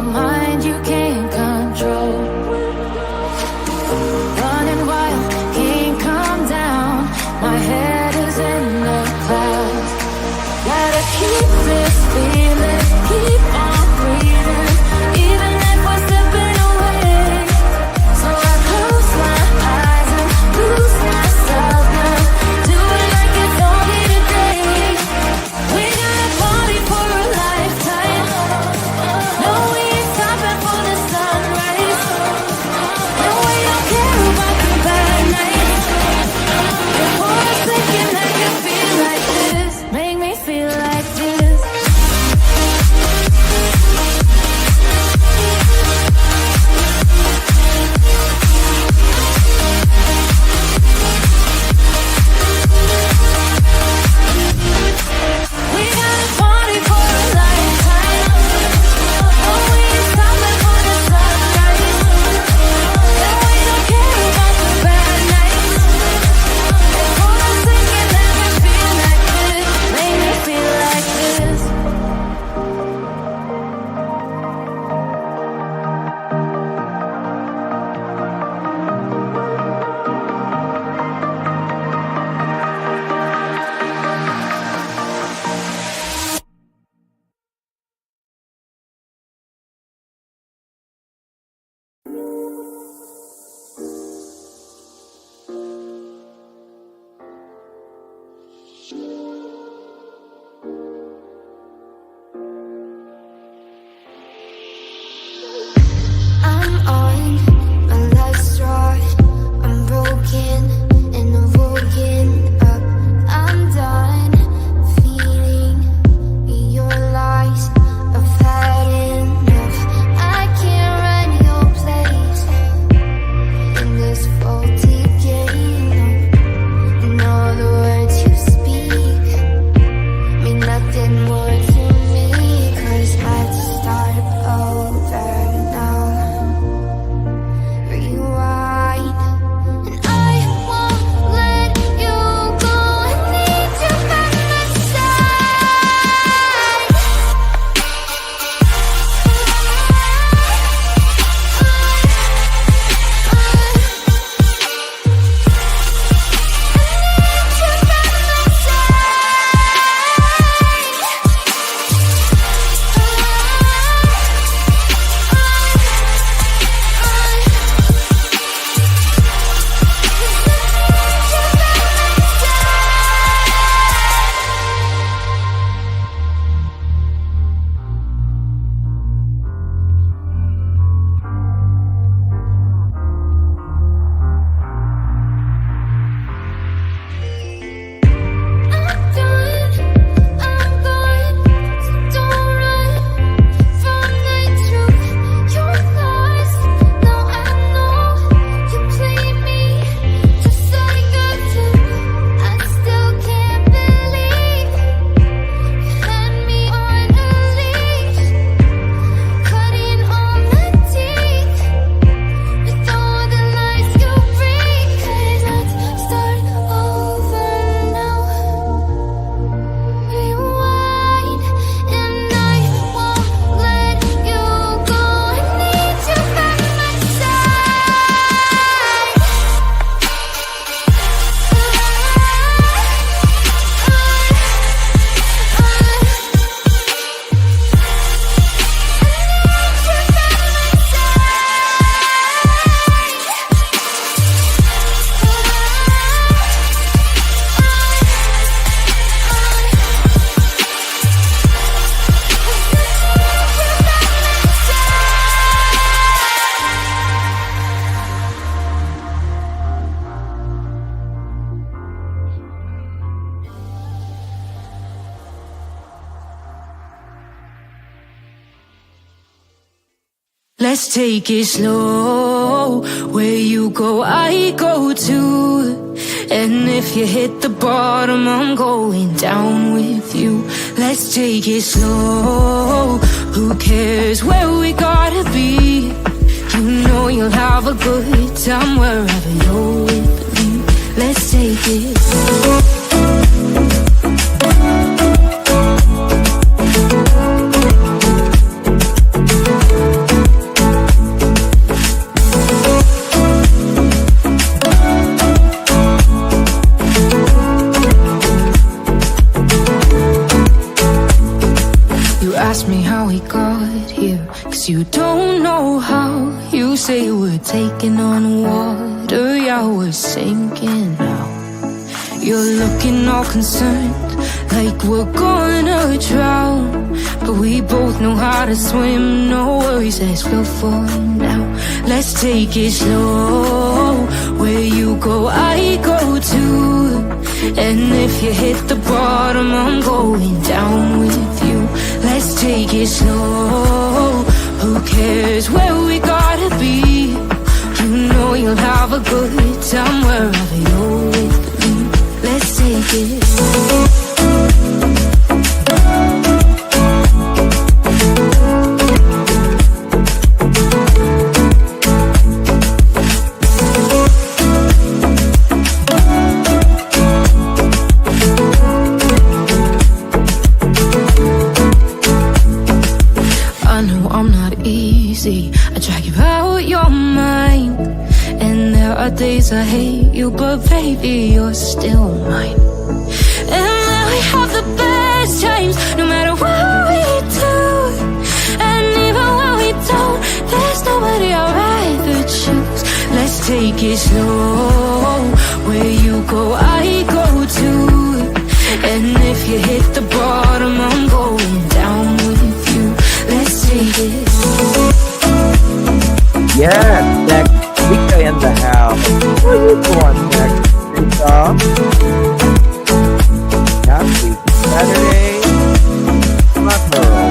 mind you can't control. Running wild, can't calm down. My head is in the clouds. Gotta keep this feeling, keep on breathing, even if we're slipping away. So I close my eyes and lose myself now, do it like it's only today. We gotta party for a lifetime. No, we ain't stopping for the sunrise. No, we don't care about the bad nights. Before I'm thinking I can feel like this, make me feel like this. We gotta party for a lifetime. No, we ain't stopping for the sunrise. No, we don't care about the bad nights. Before I'm thinking I can feel like this, make me feel like this. I'm on my last straw. I'm broken and I'm woken up. I'm done feeling your lies. I've had enough. I can't run your place in this faulty game. And all the words you speak mean nothing more to me. 'Cause I'd start over now. Rewind, and I won't let you go. I need you by my side. Let's take it slow. Where you go, I go too. And if you hit the bottom, I'm going down with you. Let's take it slow. Who cares where we gotta be? You know you'll have a good time wherever you're with me. Let's take it slow. ask me how we got here, 'cause you don't know how. You say we're taking on water, yeah, we're sinking now. You're looking all concerned, like we're gonna drown, but we both know how to swim, no worries, let's go for now. Let's take it slow, where you go, I go too. And if you hit the bottom, I'm going down with you. Let's take it slow, who cares where we gotta be? You know you'll have a good time wherever you're with me. Let's take it slow. I drag you out your mind, and there are days I hate you, but baby, you're still mine. And now we have the best times, no matter what we do. And even when we don't, there's nobody I'd rather choose. Let's take it slow, where you go, I go too. And if you hit the bottom, I'm going down with you. Let's take it slow. Yes, next Mika in the house. Where you going next, Mika? Happy Saturday, my girl.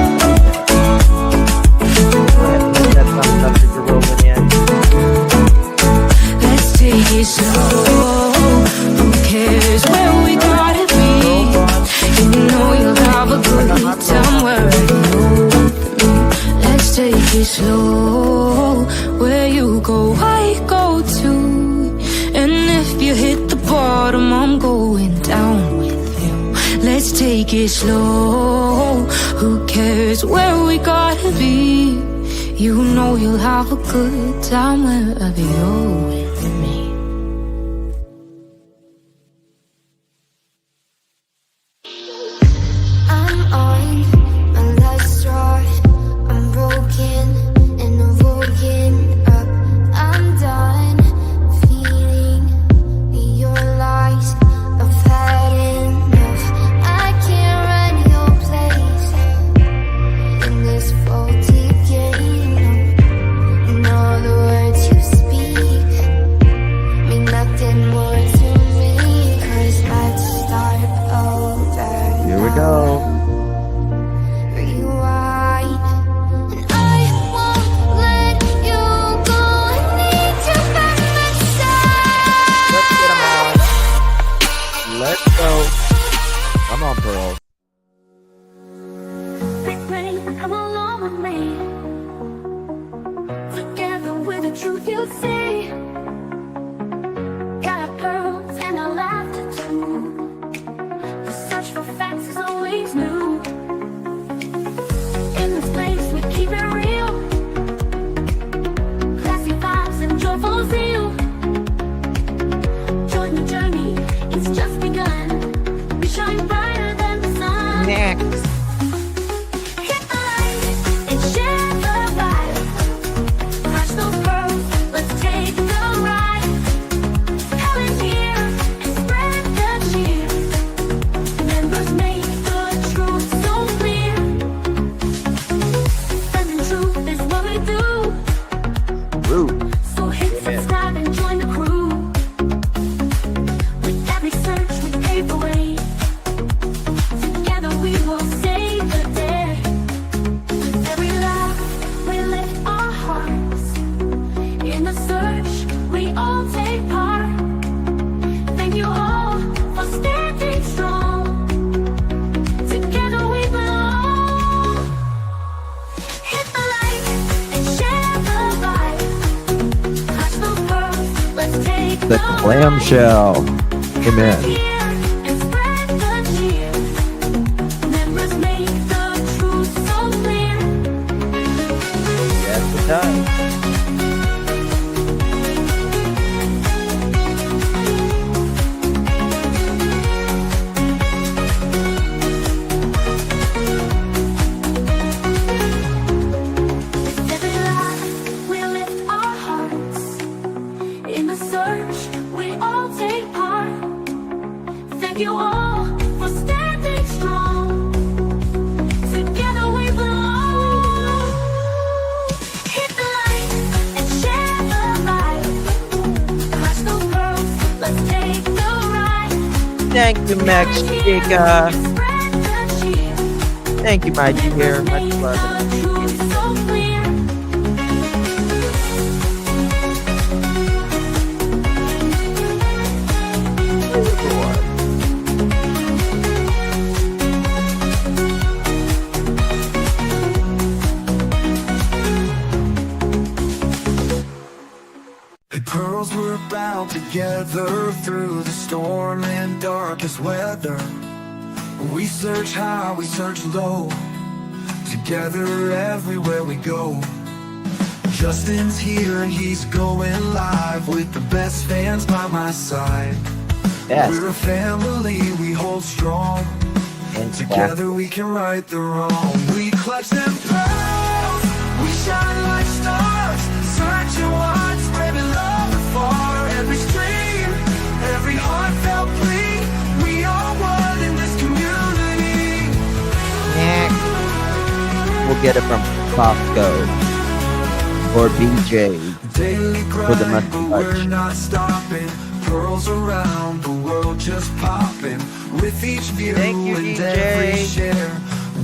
Go ahead and hit that thumbs up if you're rolling in. Let's take it slow. Who cares where we gotta be? You know you'll have a good time wherever you're with me. Let's take it slow, where you go, I go too. And if you hit the bottom, I'm going down with you. Let's take it slow, who cares where we gotta be? You know you'll have a good time wherever you're with me. I'm on my last straw, I'm broken and I'm woken up. I'm done feeling your lies, I've had enough. I can't run your place in this faulty game. And all the words you speak mean nothing more to me, 'cause let's start over. Here we go. Rewind. And I won't let you go. I need you by my side. Let's get 'em on. Let's go. Come on, Pearl. Big rain, come along with me. Together with the truth you see. Got pearls and a laughter too. The search for facts is always new. In this place we keep it real. Classy vibes and joyful zeal. Join the journey, it's just begun. We shine brighter than the sun. Next. Hit the light and share the vibe. Crush those pearls, let's take the ride. Come in here and spread the cheer. Members make the truth so clear. Spreading truth is what we do. Rude. So hit subscribe and join the crew. With every search we pave the way. Together we will save the day. With every laugh we lift our hearts. In the search we all take part. Thank you all for standing strong. Together we belong. Hit the light and share the vibe. Clutch those pearls, let's take The clamshell. Amen. here and spread the cheer. Members make the truth so clear. That's the time. Thank you, Max Chica. Thank you, my dear. Much love. Pearls were bound together through the storm and darkest weather. We search high, we search low, together everywhere we go. Justin's here and he's going live with the best fans by my side. Yes. We're a family, we hold strong, and together we can right the wrong. We clutch them pearls, we shine like stars, searching wide, spreading love afar. Every stream, every heartfelt plea, we are one in this community. We'll get it from Costco or BJ for the month of March. We're not stopping. Pearls around the world just popping. With each view Thank you, and DJ. every share,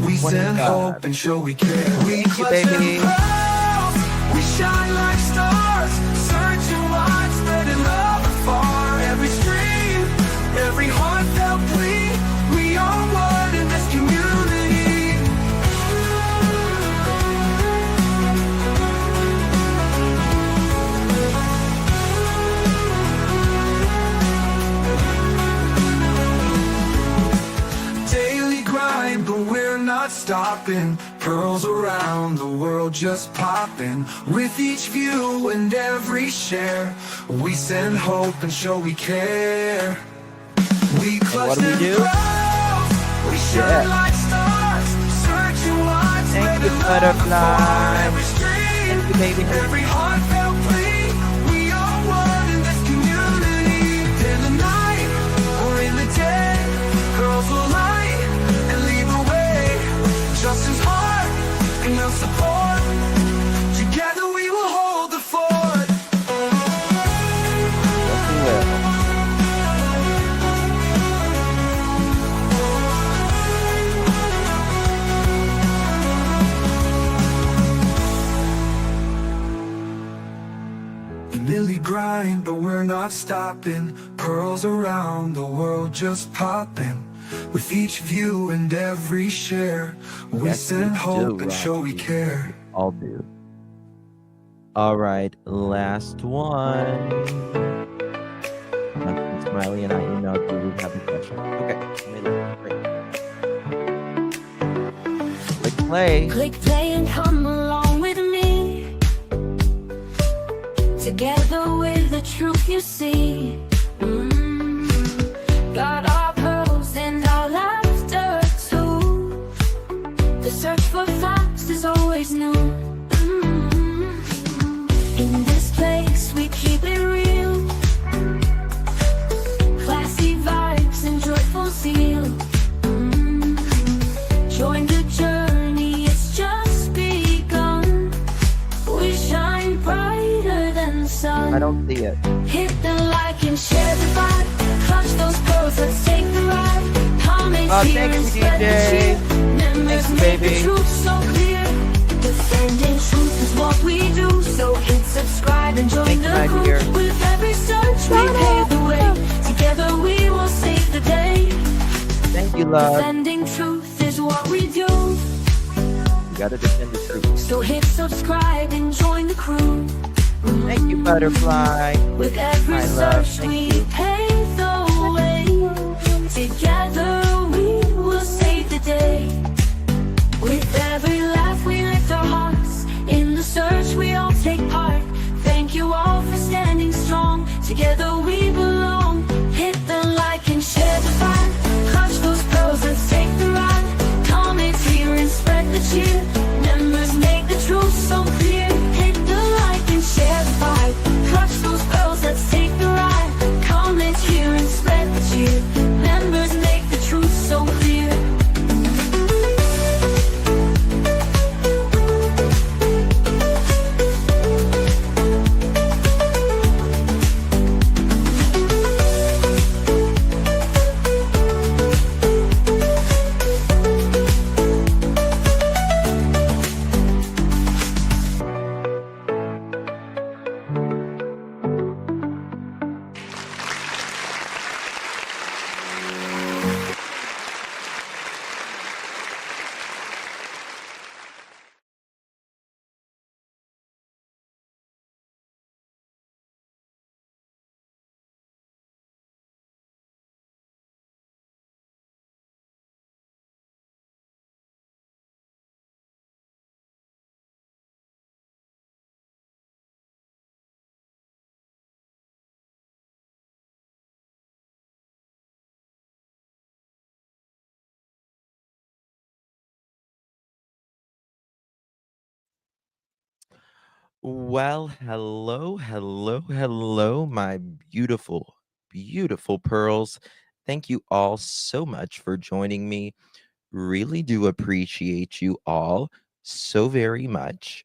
we send hope and show we care. We clutch them pearls, we shine like stars, searching wide, spreading love afar. Every stream, every heartfelt plea, we are one in this community. Daily grind, but we're not stopping. Pearls around the world just popping. With each view and every share, we send hope and show we care. We clutch what do we them do? pearls, we shine like stars, searching wide, Thank you, spreading love butterfly. afar. Every stream, Thank you, baby. every heartfelt plea, we are one in this community. In the night or in the day, girls will light and lead the way. Justin's heart and our support, together we will hold the fort. Yes, we will. Daily grind, but we're not stopping. Pearls around the world just popping. With each view and every share, we Yes, send we hope do, and show we Rocky. care. All do. All right, last one. Nothing Smiley and I emailed you. We have a question. Okay, great. Click play. Click play and come along with me. Together with the truth you see. Got our pearls and our laughter too. The search for facts is always new. In this place we keep it real. Classy vibes and joyful zeal. Join the journey, it's just begun. We shine brighter than the sun. I don't see it. Hit the like and share the vibe. Clutch those pearls, let's take the ride. Comment Oh, here thank and you, spread the DJ. cheer. Members Thanks, make baby. the truth so clear. Defending truth is what we do. So hit subscribe and join Thank you, my the crew. dear. With every search we pave the way. Together we will save the day. Thank you, love. Defending truth is what we do. You gotta defend the truth. So hit subscribe and join the crew. Thank you, butterfly. With every My love, search thank we you. pave the way. Together we will save the day. With every laugh we lift our hearts. In the search we all take part. Thank you all for standing strong. Together we belong. Hit the like and share the vibe. Clutch those pearls, let's take the ride. Comment here and spread the cheer. Members make the truth so clear. Hit the like and share the vibe. Clutch those pearls, let's take the ride. Comment here and spread the cheer. Members make the truth so clear. Well, hello, hello, hello, my beautiful, beautiful pearls. Thank you all so much for joining me. Really do appreciate you all so very much.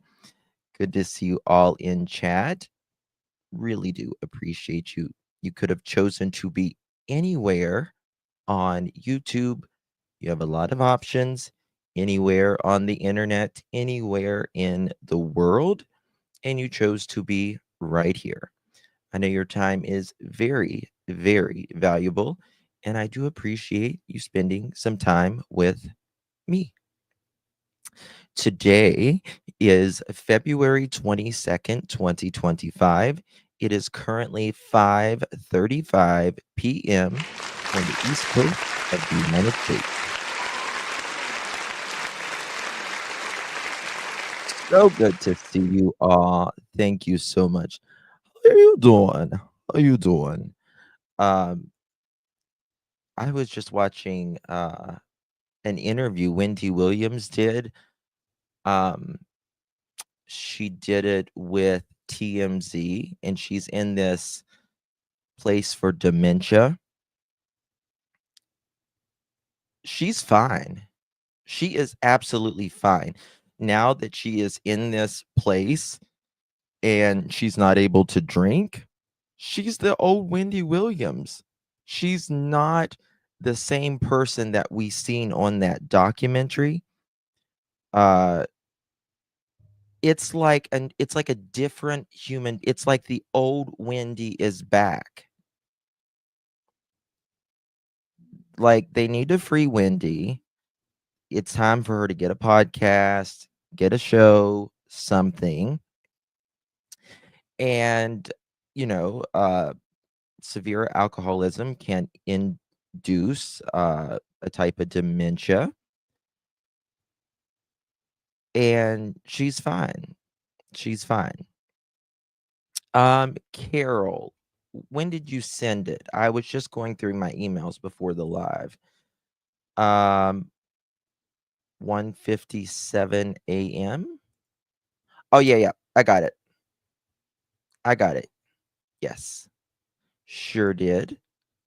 Good to see you all in chat. Really do appreciate you. You could have chosen to be anywhere on YouTube. You have a lot of options anywhere on the internet, anywhere in the world, and you chose to be right here. I know your time is very, very valuable, and I do appreciate you spending some time with me. Today is February 22nd, 2025. It is currently 5:35 p.m. on the East Coast of the United States. So good to see you all. Thank you so much. How are you doing? How you doing? Um, I was just watching an interview Wendy Williams did. Um, she did it with TMZ, and she's in this place for dementia. She's fine. She is absolutely fine. Now that she is in this place and she's not able to drink, she's the old Wendy Williams. She's not the same person that we seen on that documentary. Uh it's like a different human. It's like the old Wendy is back. Like they need to free Wendy. It's time for her to get a podcast, get a show, something. And you know, severe alcoholism can induce a type of dementia, and she's fine. She's fine. Carol, when did you send it? I was just going through my emails before the live. 1:57 a.m. Oh yeah, yeah. I got it. I got it. Yes. Sure did.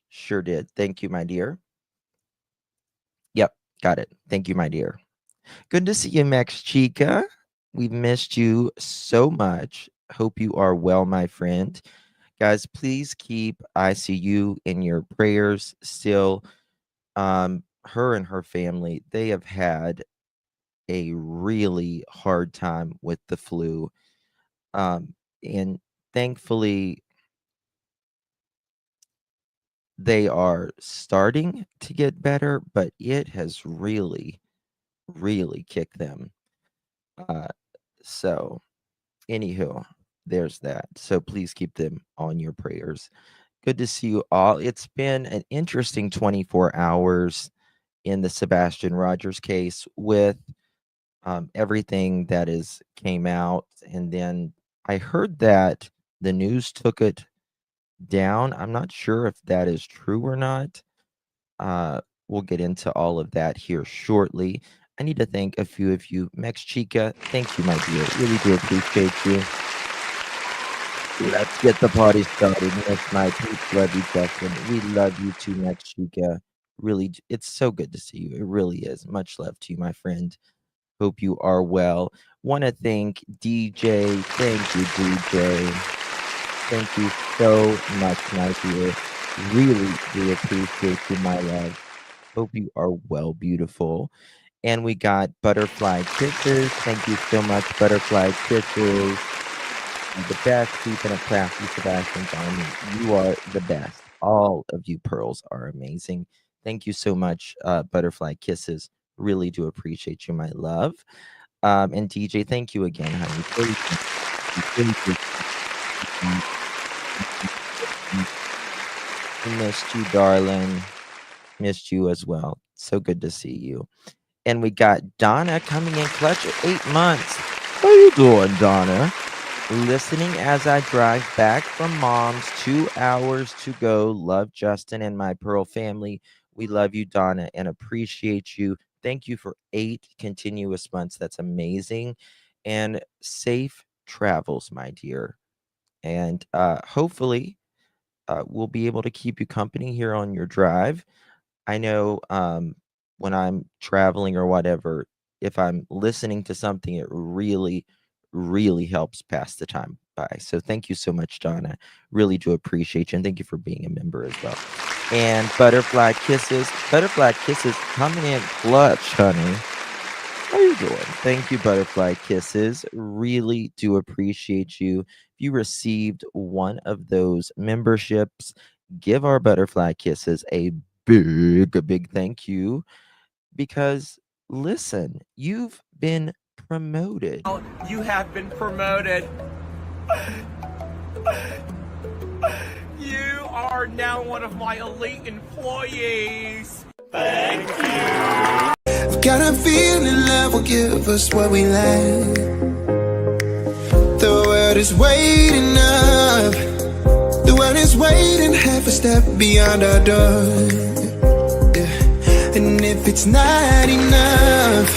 Sure did. Thank you, my dear. Yep, got it. Thank you, my dear. Good to see you, Max Chica. We've missed you so much. Hope you are well, my friend. Guys, please keep ICU in your prayers still. Her and her family, they have had a really hard time with the flu. And thankfully, they are starting to get better, but it has really, really kicked them. Uh, so, anywho, there's that. So please keep them on your prayers. Good to see you all. It's been an interesting 24 hours in the Sebastian Rogers case with everything that is came out, and then I heard that the news took it down. I'm not sure if that is true or not. We'll get into all of that here shortly. I need to thank a few of you. Mex Chica, thank you, my dear. Really do appreciate you. Let's get the party started. Miss my peeps, love you, Justin. We love you too, Mex Chica. Really, it's so good to see you. It really is. Much love to you, my friend. Hope you are well. Want to thank DJ. Thank you, DJ. Thank you so much, my dear. Really do appreciate you, my love. Hope you are well, beautiful. And we got butterfly kisses. Thank you so much, butterfly kisses. You're the best keeping a crafty Sebastian's army. You are the best. All of you pearls are amazing. Thank you so much, butterfly kisses. Really do appreciate you, my love. And DJ, thank you again, honey. We missed you, darling. Missed you as well. So good to see you. And we got Donna coming in clutch at 8 months. How you doing, Donna? Listening as I drive back from mom's. 2 hours to go. Love Justin and my Pearl family. We love you, Donna, and appreciate you. Thank you for 8 continuous months. That's amazing. And safe travels, my dear. And hopefully, we'll be able to keep you company here on your drive. I know when I'm traveling or whatever, if I'm listening to something, it really, really helps pass the time by. So thank you so much, Donna. Really do appreciate you. And thank you for being a member as well. And Butterfly Kisses coming in clutch, honey. How you doing? Thank you, Butterfly Kisses. Really do appreciate you. If you received one of those memberships, give our Butterfly Kisses a big thank you because listen, you've been promoted. You have been promoted. You are now one of my elite employees. Thank you. I've got a feeling love will give us what we lack. The world is waiting up. The world is waiting half a step beyond our door. Yeah. And if it's not enough,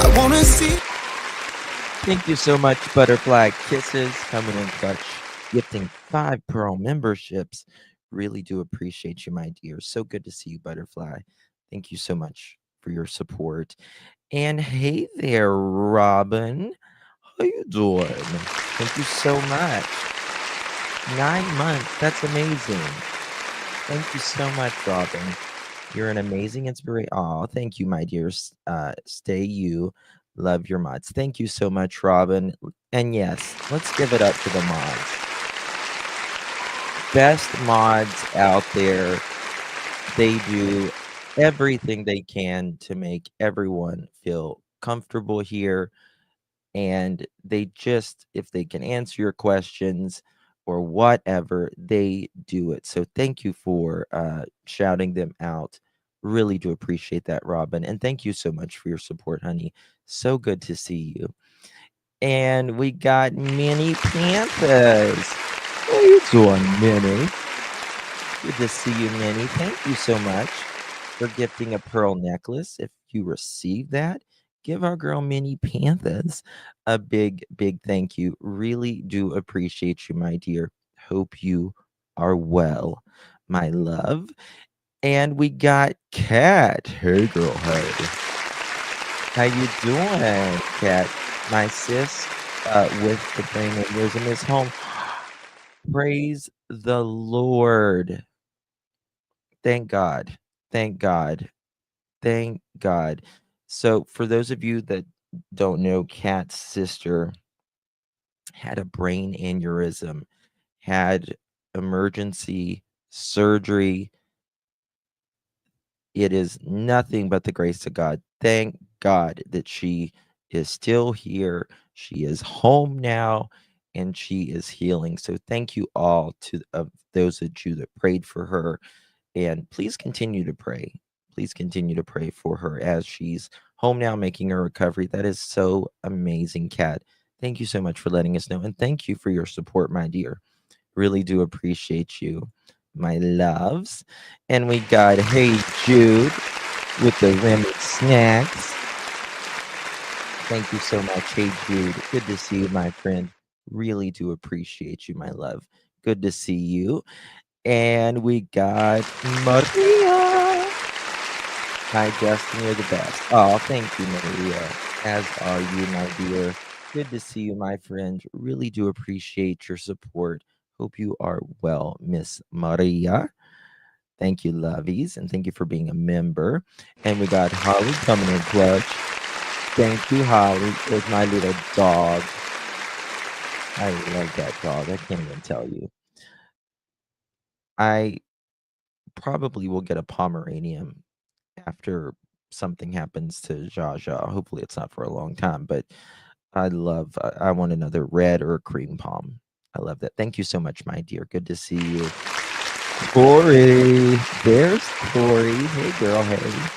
I wanna see. Thank you so much, Butterfly Kisses, coming in clutch, gifting 5 Pearl memberships. Really do appreciate you, my dear. So good to see you, Butterfly. Thank you so much for your support. And hey there, Robin. How you doing? Thank you so much. 9 months. That's amazing. Thank you so much, Robin. You're an amazing inspiration. Oh, thank you, my dear. Stay you. Love your mods. Thank you so much, Robin. And yes, let's give it up to the mods. Best mods out there. They do everything they can to make everyone feel comfortable here. And they just, if they can answer your questions or whatever, they do it. So thank you for shouting them out. Really do appreciate that, Robin. And thank you so much for your support, honey. So good to see you. And we got Minnie Panthers. How you doing, Minnie? Good to see you, Minnie. Thank you so much for gifting a pearl necklace. If you received that, give our girl Minnie Panthers a big thank you. Really do appreciate you, my dear. Hope you are well, my love. And we got Kat. Hey, girl. Hey. How you doing, Kat? My sis, with the brain of yours in this home. Praise the Lord. Thank God. Thank God. Thank God. So, for those of you that don't know, Kat's sister had a brain aneurysm, had emergency surgery. It is nothing but the grace of God. Thank God that she is still here. She is home now and she is healing. So thank you all to of those of you that prayed for her. And please continue to pray. Please continue to pray for her as she's home now making her recovery. That is so amazing, Kat. Thank you so much for letting us know. And thank you for your support, my dear. Really do appreciate you, my loves. And we got Hey Jude with the Remy snacks. Thank you so much, Hey Jude. Good to see you, my friend. Really do appreciate you, my love. Good to see you. And we got Maria. Hi, Justin. You're the best. Oh, thank you, Maria. As are you, my dear. Good to see you, my friend. Really do appreciate your support. Hope you are well, Miss Maria. Thank you, lovies, and thank you for being a member. And we got Holly coming in clutch. Thank you, Holly. It's my little dog. I love that dog. I can't even tell you. I probably will get a Pomeranian after something happens to Jaja. Hopefully, it's not for a long time, but I want another red or a cream palm. I love that. Thank you so much, my dear. Good to see you. Tori. There's Tori. Hey, girl. Hey.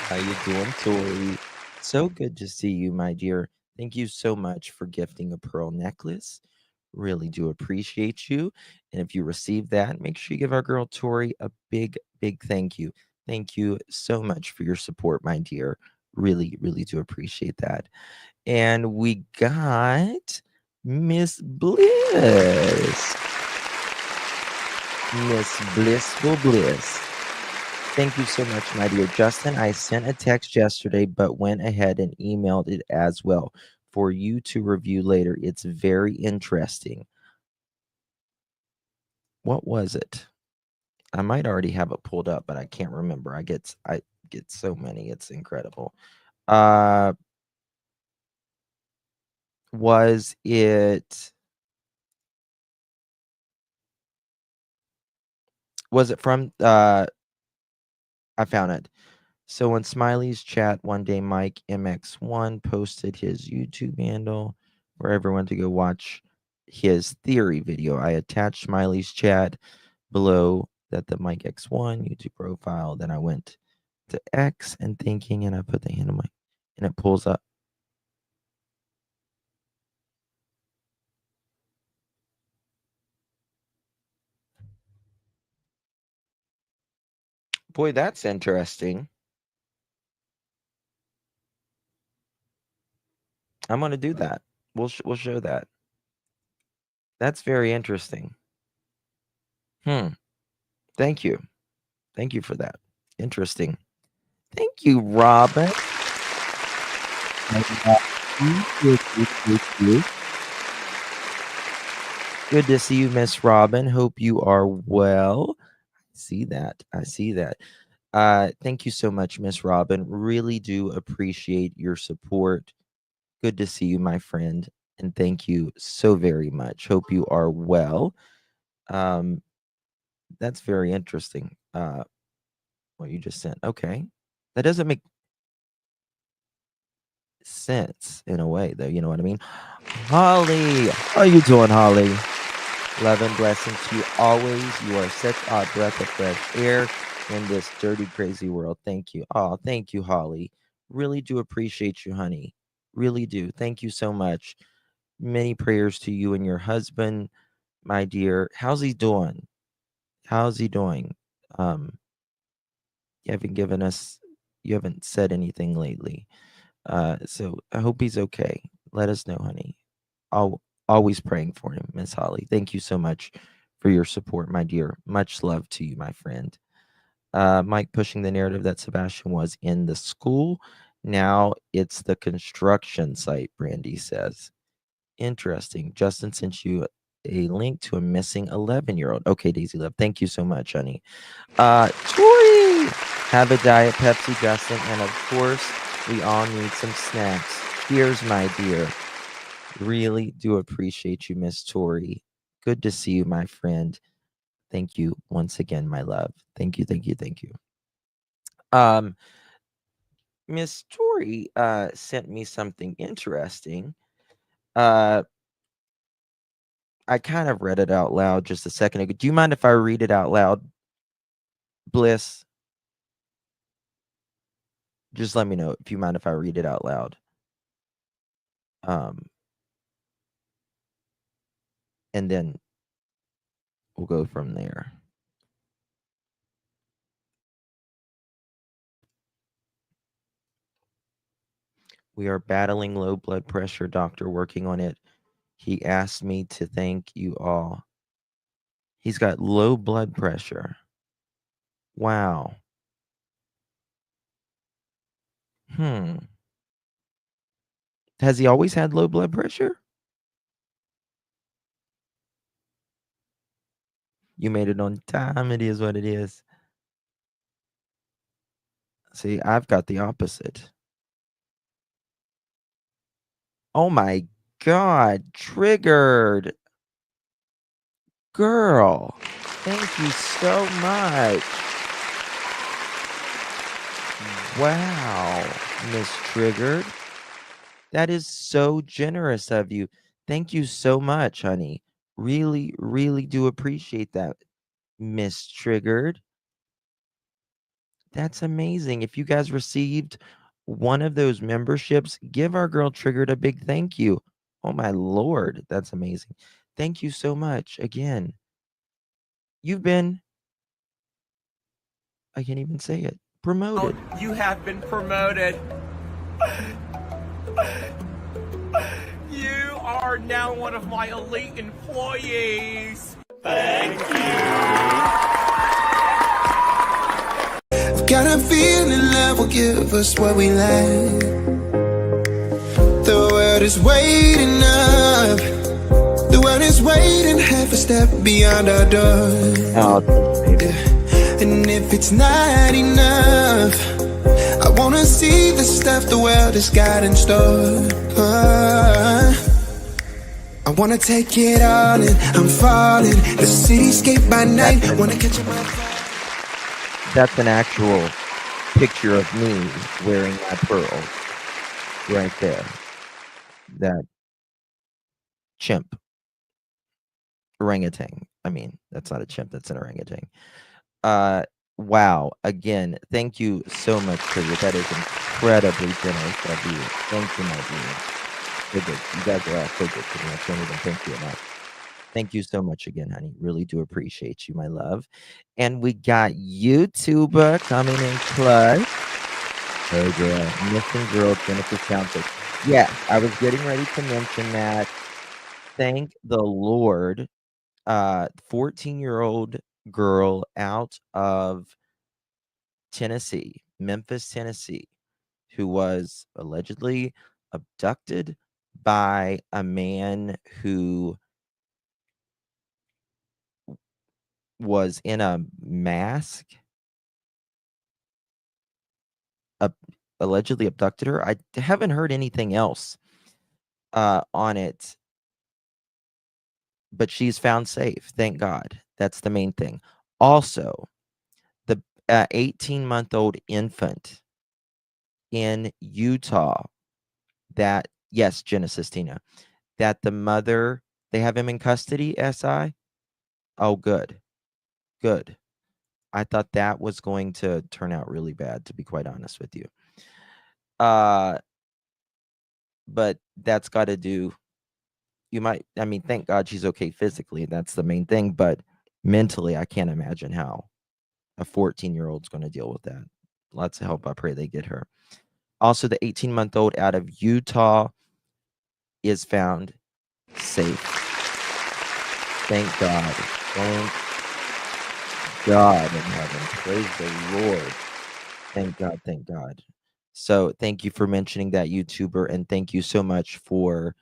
How you doing, Tori? So good to see you, my dear. Thank you so much for gifting a pearl necklace. Really do appreciate you. And if you receive that, make sure you give our girl Tori a big thank you. Thank you so much for your support, my dear. Really, really do appreciate that. And we got Miss Bliss. Miss Blissful Bliss. Thank you so much, my dear Justin. I sent a text yesterday, but went ahead and emailed it as well for you to review later. It's very interesting. What was it? I might already have it pulled up, but I can't remember. I get so many. It's incredible. Was it from I found it. So in Smiley's chat one day, Mike MX1 posted his YouTube handle for everyone to go watch his theory video. I attached Smiley's chat below that the Mike X1 YouTube profile. Then I went to X and thinking, and I put the handle and it pulls up. Boy, that's interesting. I'm going to do that. We'll show that. That's very interesting. Thank you. Thank you for that. Interesting. Thank you, Robin. Good to see you, Miss Robin. Hope you are well. I see that. Thank you so much, Miss Robin. Really do appreciate your support. Good to see you, my friend. And thank you so very much. Hope you are well. That's very interesting. What you just sent. Okay. That doesn't make sense in a way, though. You know what I mean? Holly, how are you doing, Holly? Love and blessings to you always. You are such a breath of fresh air in this dirty, crazy world. Thank you. Oh, thank you, Holly. Really do appreciate you, honey. Really do. Thank you so much. Many prayers to you and your husband, my dear. How's he doing? You haven't said anything lately. So I hope he's okay. Let us know, honey. Always praying for him, Miss Holly. Thank you so much for your support, my dear. Much love to you, my friend. Mike pushing the narrative that Sebastian was in the school. Now it's the construction site, Brandy says. Interesting. Justin sent you a link to a missing 11-year-old. Okay, Daisy Love. Thank you so much, honey. Tori! Have a Diet Pepsi, Justin. And of course, we all need some snacks. Cheers, my dear. Really do appreciate you, Miss Tori. Good to see you, my friend. Thank you once again, my love. Thank you. Miss Tori sent me something interesting. I kind of read it out loud just a second ago. Do you mind if I read it out loud, Bliss? Just let me know if you mind if I read it out loud. And then we'll go from there. We are battling low blood pressure, doctor, working on it. He asked me to thank you all. He's got low blood pressure. Wow. Has he always had low blood pressure? You made it on time. It is what it is. See, I've got the opposite. Oh my God, triggered. Girl, thank you so much. Wow, Miss Triggered. That is so generous of you. Thank you so much, honey. Really, really do appreciate that, Miss Triggered. That's amazing. If you guys received one of those memberships, give our girl Triggered a big thank you. Oh my Lord, that's amazing. Thank you so much again. You've been, I can't even say it, promoted. You have been promoted. You are now one of my elite employees. Thank you. I've got a feeling love will give us what we lack. The world is waiting up. The world is waiting half a step beyond our door. Oh, baby. And if it's not enough, I wanna see the stuff the world has got in store. I wanna take it all in, I'm falling. The cityscape by night, wanna catch a That's an actual picture of me wearing my pearls right there. That chimp. Orangutan. I mean, that's not a chimp, that's an orangutan. Wow. Again, thank you so much, Trivia. That is incredibly generous of you. Thank you, my dear. So good. You guys are all so good to me. I can't even thank you enough. Thank you so much again, honey. Really do appreciate you, my love. And we got YouTuber coming in clutch. Oh, girl. Missing girl, Jennifer Townsend. Yeah, I was getting ready to mention that. Thank the Lord. 14-year-old girl out of Tennessee, Memphis, Tennessee, who was allegedly abducted by a man who was in a mask, allegedly abducted her. I haven't heard anything else on it, but she's found safe. Thank God. That's the main thing. Also, the 18-month-old infant in Utah that, yes, Genesis Tina, that the mother, they have him in custody, SI? Oh, good. Good. I thought that was going to turn out really bad, to be quite honest with you. But that's got to do, you might, I mean, thank God she's okay physically. That's the main thing. But mentally, I can't imagine how a 14-year-old's going to deal with that. Lots of help. I pray they get her. Also, the 18-month-old out of Utah is found safe. Thank God. Thank God in heaven. Praise the Lord. Thank God. Thank God. So thank you for mentioning that, YouTuber, and thank you so much for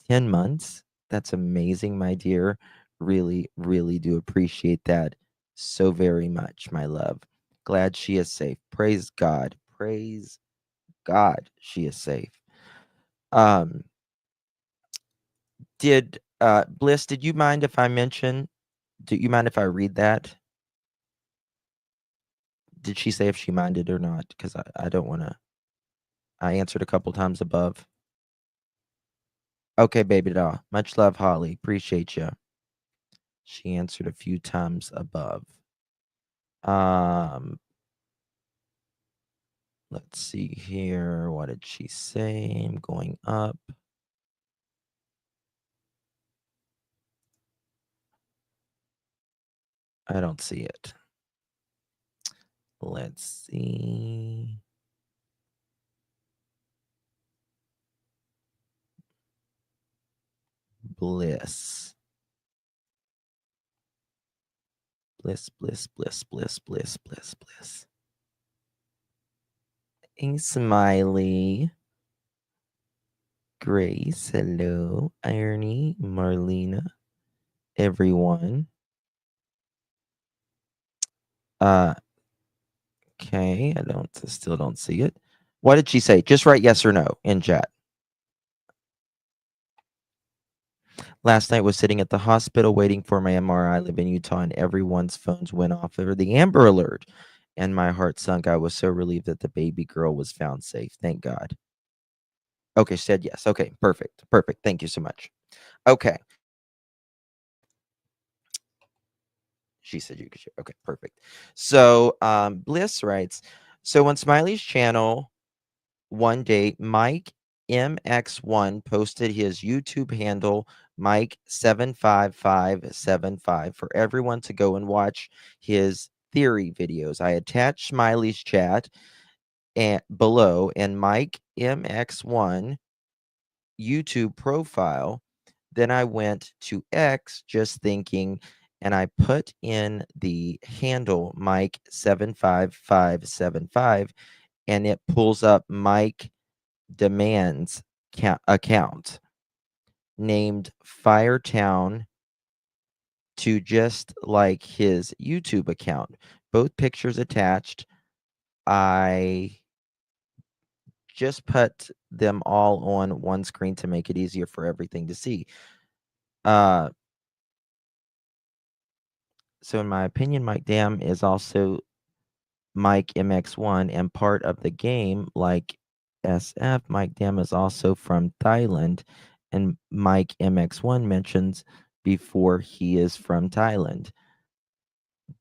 10 months. That's amazing, my dear. Really, really do appreciate that so very much, my love. Glad she is safe. Praise God. Praise God she is safe. Did Bliss, did you mind if I mention, do you mind if I read that? Did she say if she minded or not? Because I don't want to. I answered a couple times above. Okay, baby doll. Much love, Holly. Appreciate you. She answered a few times above. Let's see here. What did she say? I'm going up. I don't see it. Let's see. Bliss. Bliss, bliss, bliss, bliss, bliss, bliss, bliss. Hey, Smiley. Grace, hello. Irony, Marlena, everyone. Okay, I still don't see it. What did she say? Just write yes or no in chat. Last night was sitting at the hospital waiting for my MRI. I live in Utah, and everyone's phones went off over the Amber Alert, and my heart sunk. I was so relieved that the baby girl was found safe. Thank God. Okay, said yes. Okay, perfect. Perfect. Thank you so much. Okay. She said you could share. Okay, perfect. So Bliss writes, so on Smiley's channel, one day, Mike MX1 posted his YouTube handle, Mike75575, for everyone to go and watch his theory videos. I attached Smiley's chat and below and Mike MX1 YouTube profile. Then I went to X just thinking, and I put in the handle Mike 75575, and it pulls up Mike Demands account named Firetown to just like his YouTube account. Both pictures attached. I just put them all on one screen to make it easier for everything to see. So in my opinion, Mike Dam is also Mike MX1 and part of the game like SF. Mike Dam is also from Thailand, and Mike MX1 mentions before he is from Thailand.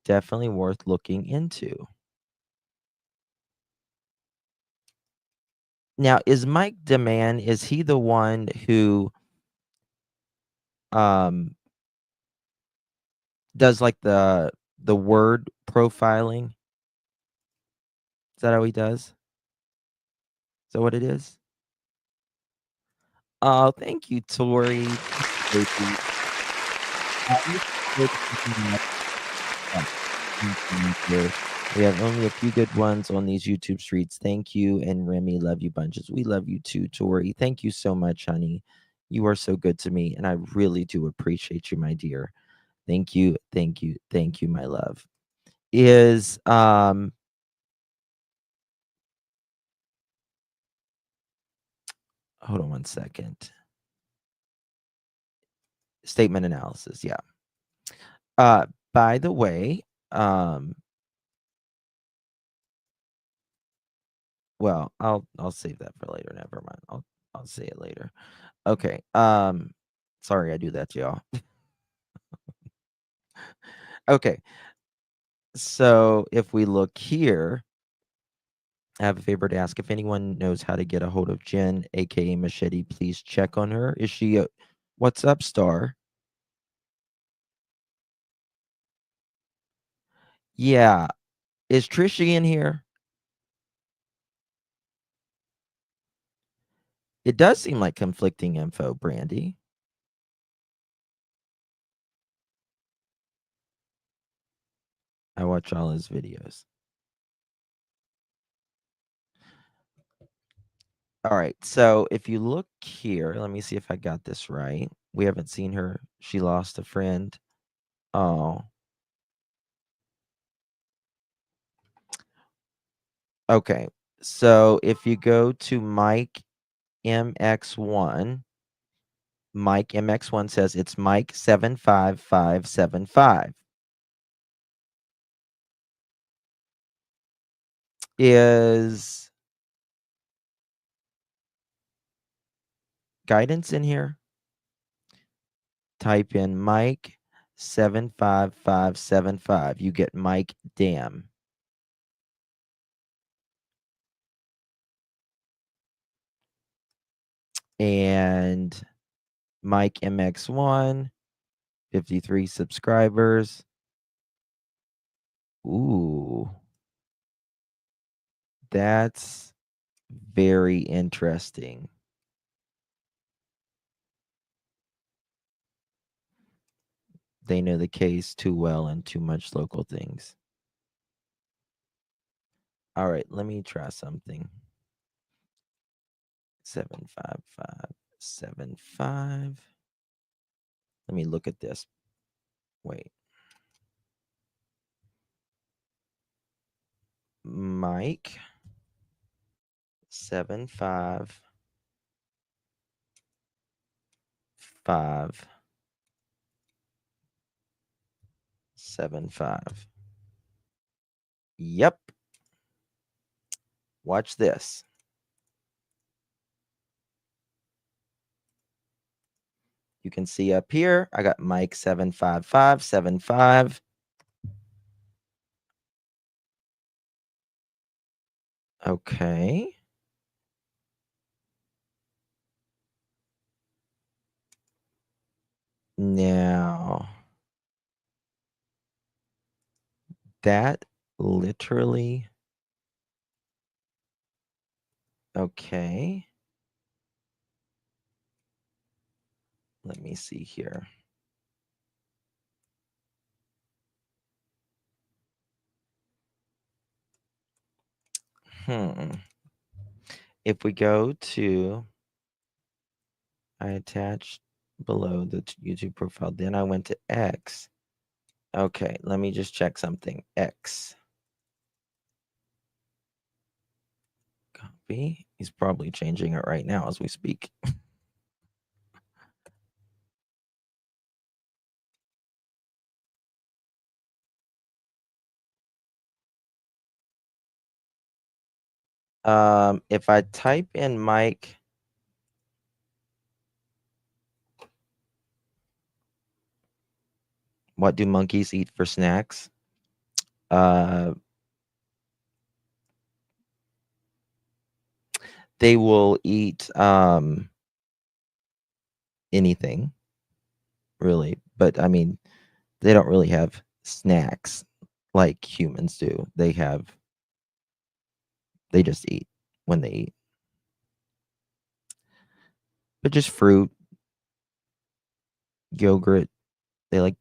Definitely worth looking into. Now, is Mike Demand, is he the one who does like the word profiling? Is that how he does? Is that what it is? Oh, thank you, Tori. We have only a few good ones on these YouTube streets. Thank you, and Remy, love you bunches. We love you too, Tori. Thank you so much, honey. You are so good to me, and I really do appreciate you, my dear. Thank you, thank you, thank you, my love. Is hold on one second. Statement analysis, yeah. By the way, well, I'll save that for later. Never mind. I'll say it later. Okay. Sorry I do that to y'all. Okay. So if we look here, I have a favor to ask. If anyone knows how to get a hold of Jen, aka Machete, please check on her. Is she a what's up, star? Yeah. Is Trishy in here? It does seem like conflicting info, Brandy. I watch all his videos. All right. So if you look here, let me see if I got this right. We haven't seen her. She lost a friend. Oh. Okay. So if you go to Mike MX1, Mike MX1 says it's Mike 75575. Is guidance in here? Type in Mike 75575. You get Mike Dam. And Mike MX1, 53 subscribers. Ooh. That's very interesting. They know the case too well and too much local things. All right, let me try something. 75575. Let me look at this. Wait. Mike 75575. Yep. Watch this. You can see up here, I got Mike 75575. Okay. Now, that literally Okay. Let me see here. If we go to, I attached below the YouTube profile, then I went to X. Okay, let me just check something. X. Copy. He's probably changing it right now as we speak. If I type in Mike, what do monkeys eat for snacks? They will eat anything, really. But I mean, they don't really have snacks like humans do. They just eat when they eat. But just fruit, yogurt. They like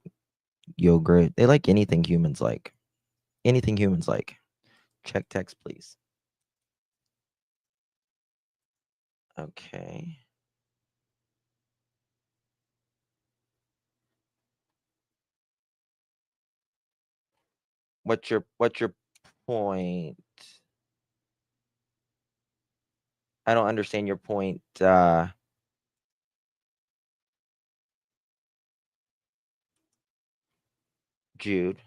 yogurt. They like anything humans like. Anything humans like. Check text, please. Okay. What's your point? I don't understand your point. Jude.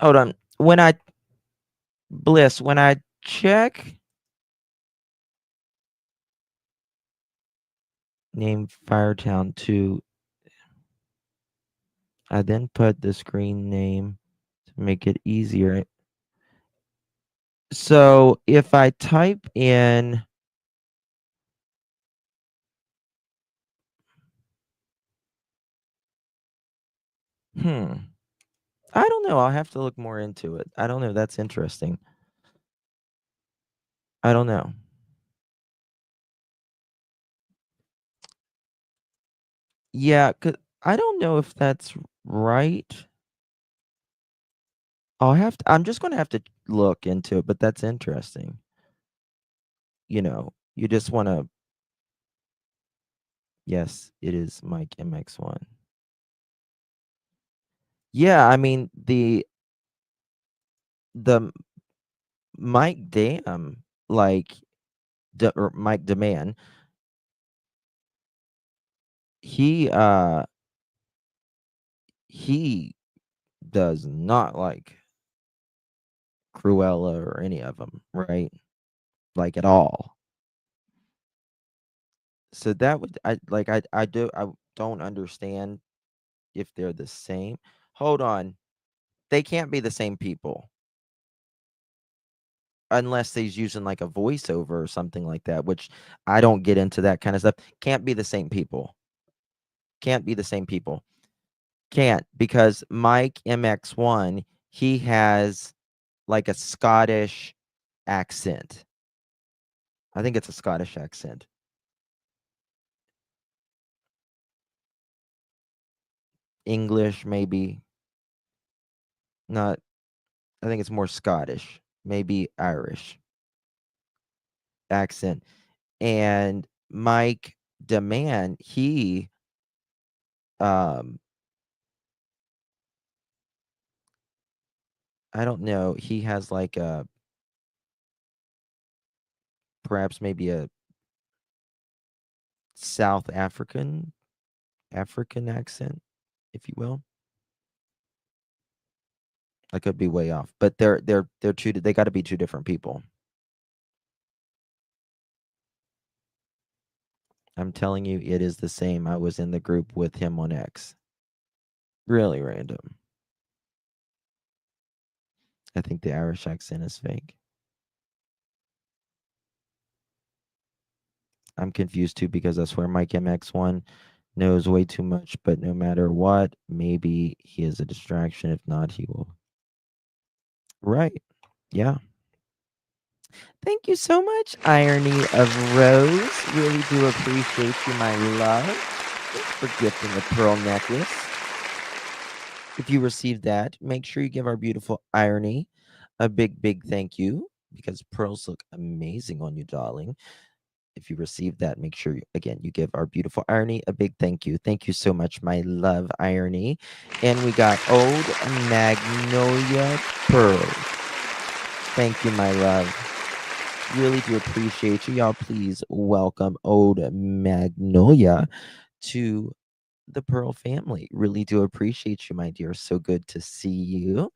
Hold on. When I check name Firetown 2, I then put the screen name to make it easier. So if I type in I don't know. I'll have to look more into it. I don't know. That's interesting. I don't know. Yeah, 'cause I don't know if that's right. I'm just gonna have to look into it, but that's interesting. You just wanna Yes, it is Mike MX1. Yeah, I mean the Mike Dam, like or Mike Demand, he does not like Cruella or any of them, right? Like at all. So that would I don't understand if they're the same. Hold on. They can't be the same people unless he's using like a voiceover or something like that, which I don't get into that kind of stuff. Can't be the same people. Can't be the same people. Can't, because Mike MX1, he has like a Scottish accent. I think it's a Scottish accent. English, maybe. Not, I think it's more Scottish, maybe Irish accent. And Mike Demand, he I don't know, he has like a perhaps maybe a South African accent, if you will. I could be way off, but they're two. They got to be two different people. I'm telling you, it is the same. I was in the group with him on X. Really random. I think the Irish accent is fake. I'm confused too because I swear Mike MX1 knows way too much, but no matter what, maybe he is a distraction. If not, he will Right. Yeah. Thank you so much, Irony of Rose. Really do appreciate you, my love. Thanks for gifting the pearl necklace. If you received that, make sure you give our beautiful Irony a big, big thank you, because pearls look amazing on you, darling. If you received that, make sure, again, you give our beautiful Irony a big thank you. Thank you so much, my love, Irony. And we got Old Magnolia Pearl. Thank you, my love. Really do appreciate you. Y'all, please welcome Old Magnolia to the Pearl family. Really do appreciate you, my dear. So good to see you.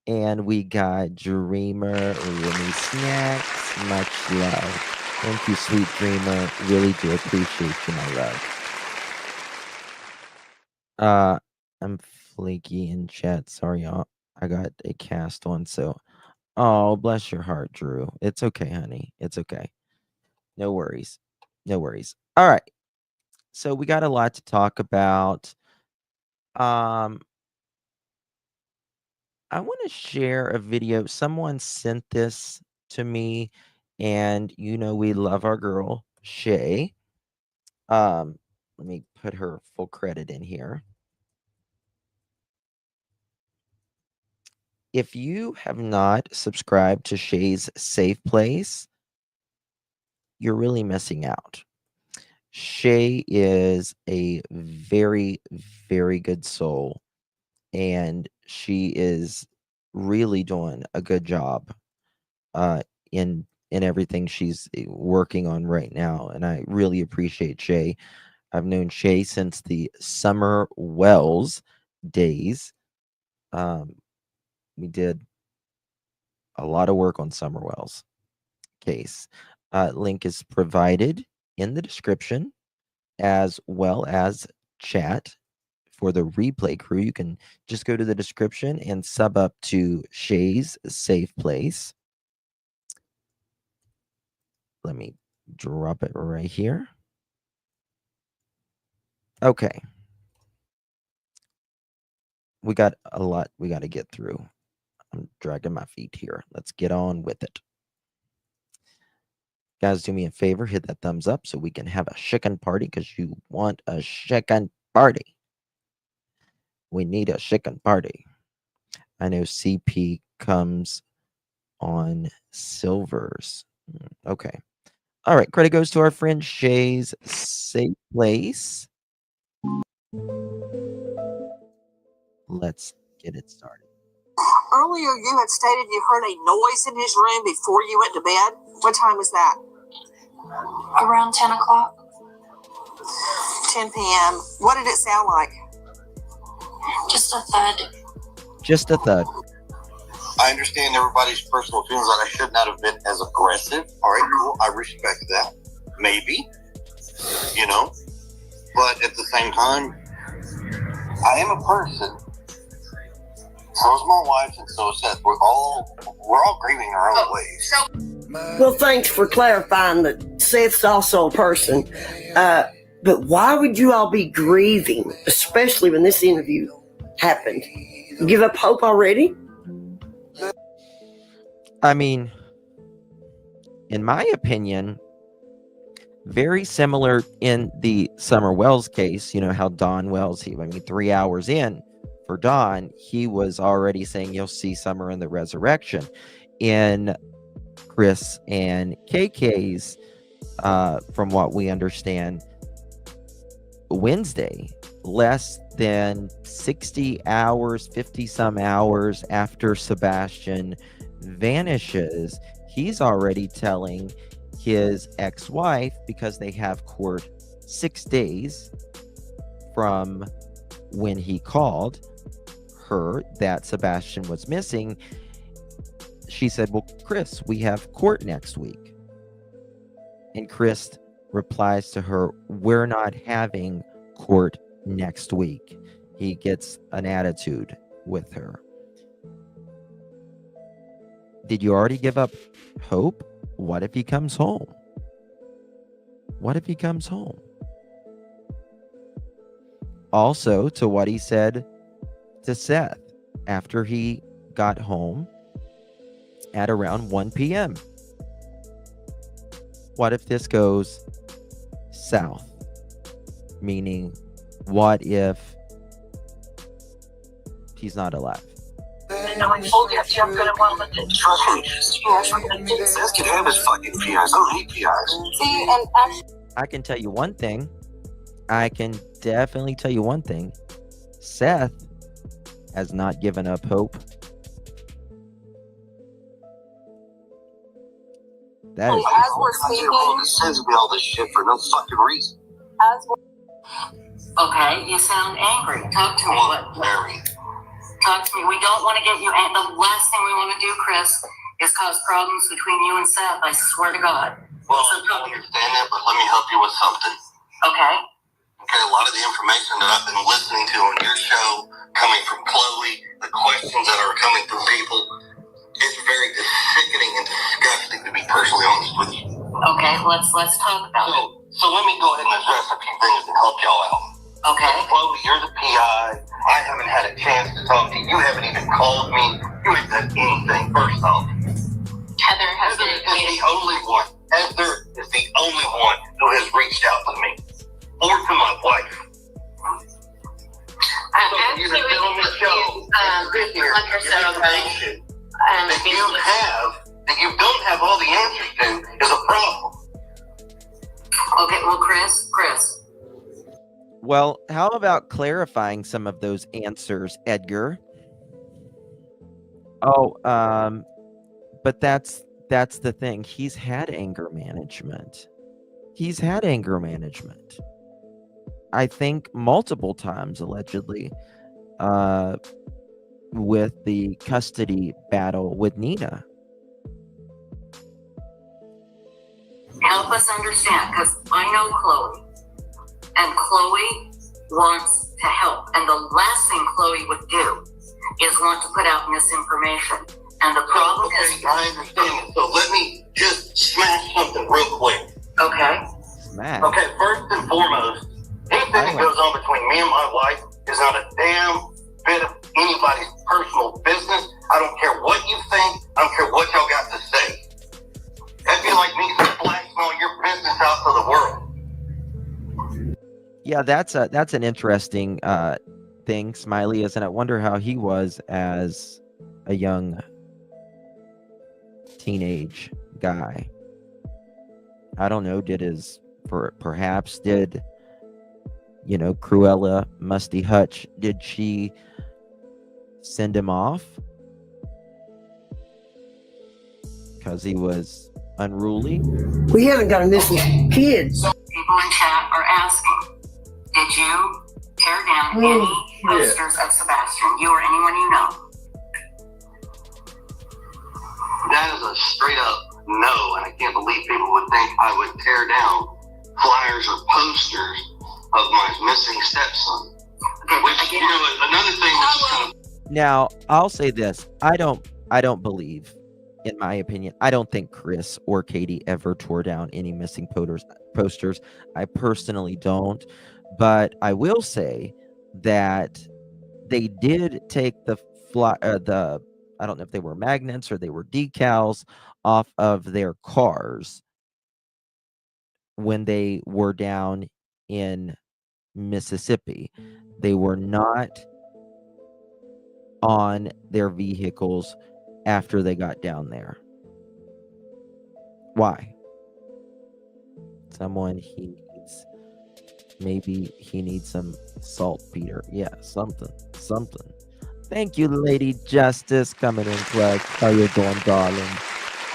And we got Dreamer, Remy Snacks. Much love. Thank you, sweet Dreamer. Really do appreciate you, my love. I'm flaky in chat. Sorry, y'all. I got a cast on, so oh, bless your heart, Drew. It's okay, honey. It's okay. No worries. No worries. All right. So we got a lot to talk about. I want to share a video. Someone sent this to me, and we love our girl, Shay. Let me put her full credit in here. If you have not subscribed to Shay's Safe Place, you're really missing out. Shay is a very, very good soul, and she is really doing a good job in everything she's working on right now. And I really appreciate Shay. I've known Shay since the Summer Wells days. We did a lot of work on Summer Wells case. Link is provided in the description, as well as chat. For the replay crew, you can just go to the description and sub up to Shay's Safe Place. Let me drop it right here. Okay. We got a lot we got to get through. I'm dragging my feet here. Let's get on with it. Guys, do me a favor, hit that thumbs up so we can have a chicken party, because you want a chicken party. We need a chicken party. I know CP comes on silvers. Okay. All right. Credit goes to our friend Shay's Safe Place. Let's get it started. Earlier, you had stated you heard a noise in his room before you went to bed. What time was that? Around 10 o'clock. 10 p.m. What did it sound like? Just a thud. Just a thud. I understand everybody's personal feelings that I should not have been as aggressive. All right, cool. I respect that. Maybe. But at the same time, I am a person. So is my wife, and so is Seth. We're all grieving our own ways. Well, thanks for clarifying that Seth's also a person. But why would you all be grieving, especially when this interview happened? Give up hope already? I mean, in my opinion, very similar in the Summer Wells case. You know how Don Wells, 3 hours in for Don, he was already saying you'll see Summer in the resurrection. In Chris and KK's, from what we understand, Wednesday, less than 60 hours, 50 some hours after Sebastian vanishes, he's already telling his ex-wife, because they have court 6 days from when he called her that Sebastian was missing. She said, well, Chris, we have court next week. And Chris replies to her, we're not having court next week. He gets an attitude with her. Did you already give up hope? What if he comes home? What if he comes home? Also, to what he said to Seth after he got home, at around 1 p.m. What if this goes south? Meaning, what if he's not alive? And I told you, if you're gonna want to look at PIs, we're gonna do this. This could have his fucking PIs. I don't hate PIs. See, and actually, I can tell you one thing. I can definitely tell you one thing. Seth has not given up hope. That is as we're speaking, This sends me all this shit for no fucking reason. as we're Okay, you sound angry. Talk to me. Very. Talk to me. We don't want to get you. And the last thing we want to do, Chris, is cause problems between you and Seth. I swear to God. Well, I don't understand that, but let me help you with something. Okay. Okay, a lot of the information that I've been listening to on your show, coming from Chloe, the questions that are coming from people, it's very sickening and disgusting, to be personally honest with you. Okay, let's talk about it. So let me go ahead and address a few things and help y'all out. Okay. Chloe, you're the PI. I haven't had a chance to talk to you. You haven't even called me. You haven't done anything, first off. Heather has Heather is the only one. Heather is the only one who has reached out to me. Or to my wife. So you're the gentleman show. Sit here. like I said, Information that you don't have all the answers to is a problem. Okay, well, Chris. Well, how about clarifying some of those answers, Edgar? Oh, but that's the thing. He's had anger management. I think multiple times, allegedly, with the custody battle with Nina. Help us understand, because I know Chloe, and Chloe wants to help, and the last thing Chloe would do is want to put out misinformation. And the problem is, I understand it. So let me just smash something real quick. okay, Matt. Okay, first and foremost, anything that goes on between me and my wife is not a damn bit of anybody's personal business. I don't care what you think. I don't care what y'all got to say. That'd be like me splashing all your business out to the world. Yeah, that's an interesting thing, Smiley, isn't it? I wonder how he was as a young teenage guy. I don't know. Perhaps did Cruella Musty Hutch? Did she send him off because he was unruly? We haven't got a missing kid. people in chat are asking, did you tear down any posters of Sebastian, you or anyone you know? That is a straight up no, and I can't believe people would think I would tear down flyers or posters of my missing stepson. Okay, Which, another thing that's kind of... Now, I'll say this. I don't believe, in my opinion, I don't think Chris or Katie ever tore down any missing posters. I personally don't. But I will say that they did take the I don't know if they were magnets or they were decals off of their cars when they were down in Mississippi. They were not on their vehicles after they got down there. Why? Maybe he needs some saltpeter. Yeah, something. Thank you, Lady Justice, coming in clutch. How you doing, darling?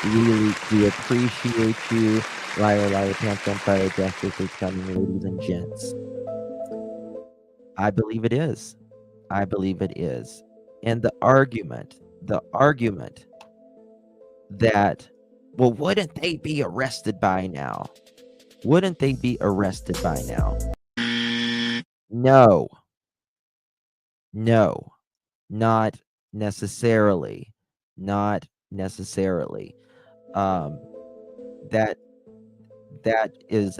Really do appreciate you. Liar, pants on fire, Justice is coming, ladies and gents. I believe it is. And the argument that, well, wouldn't they be arrested by now? No, not necessarily. That is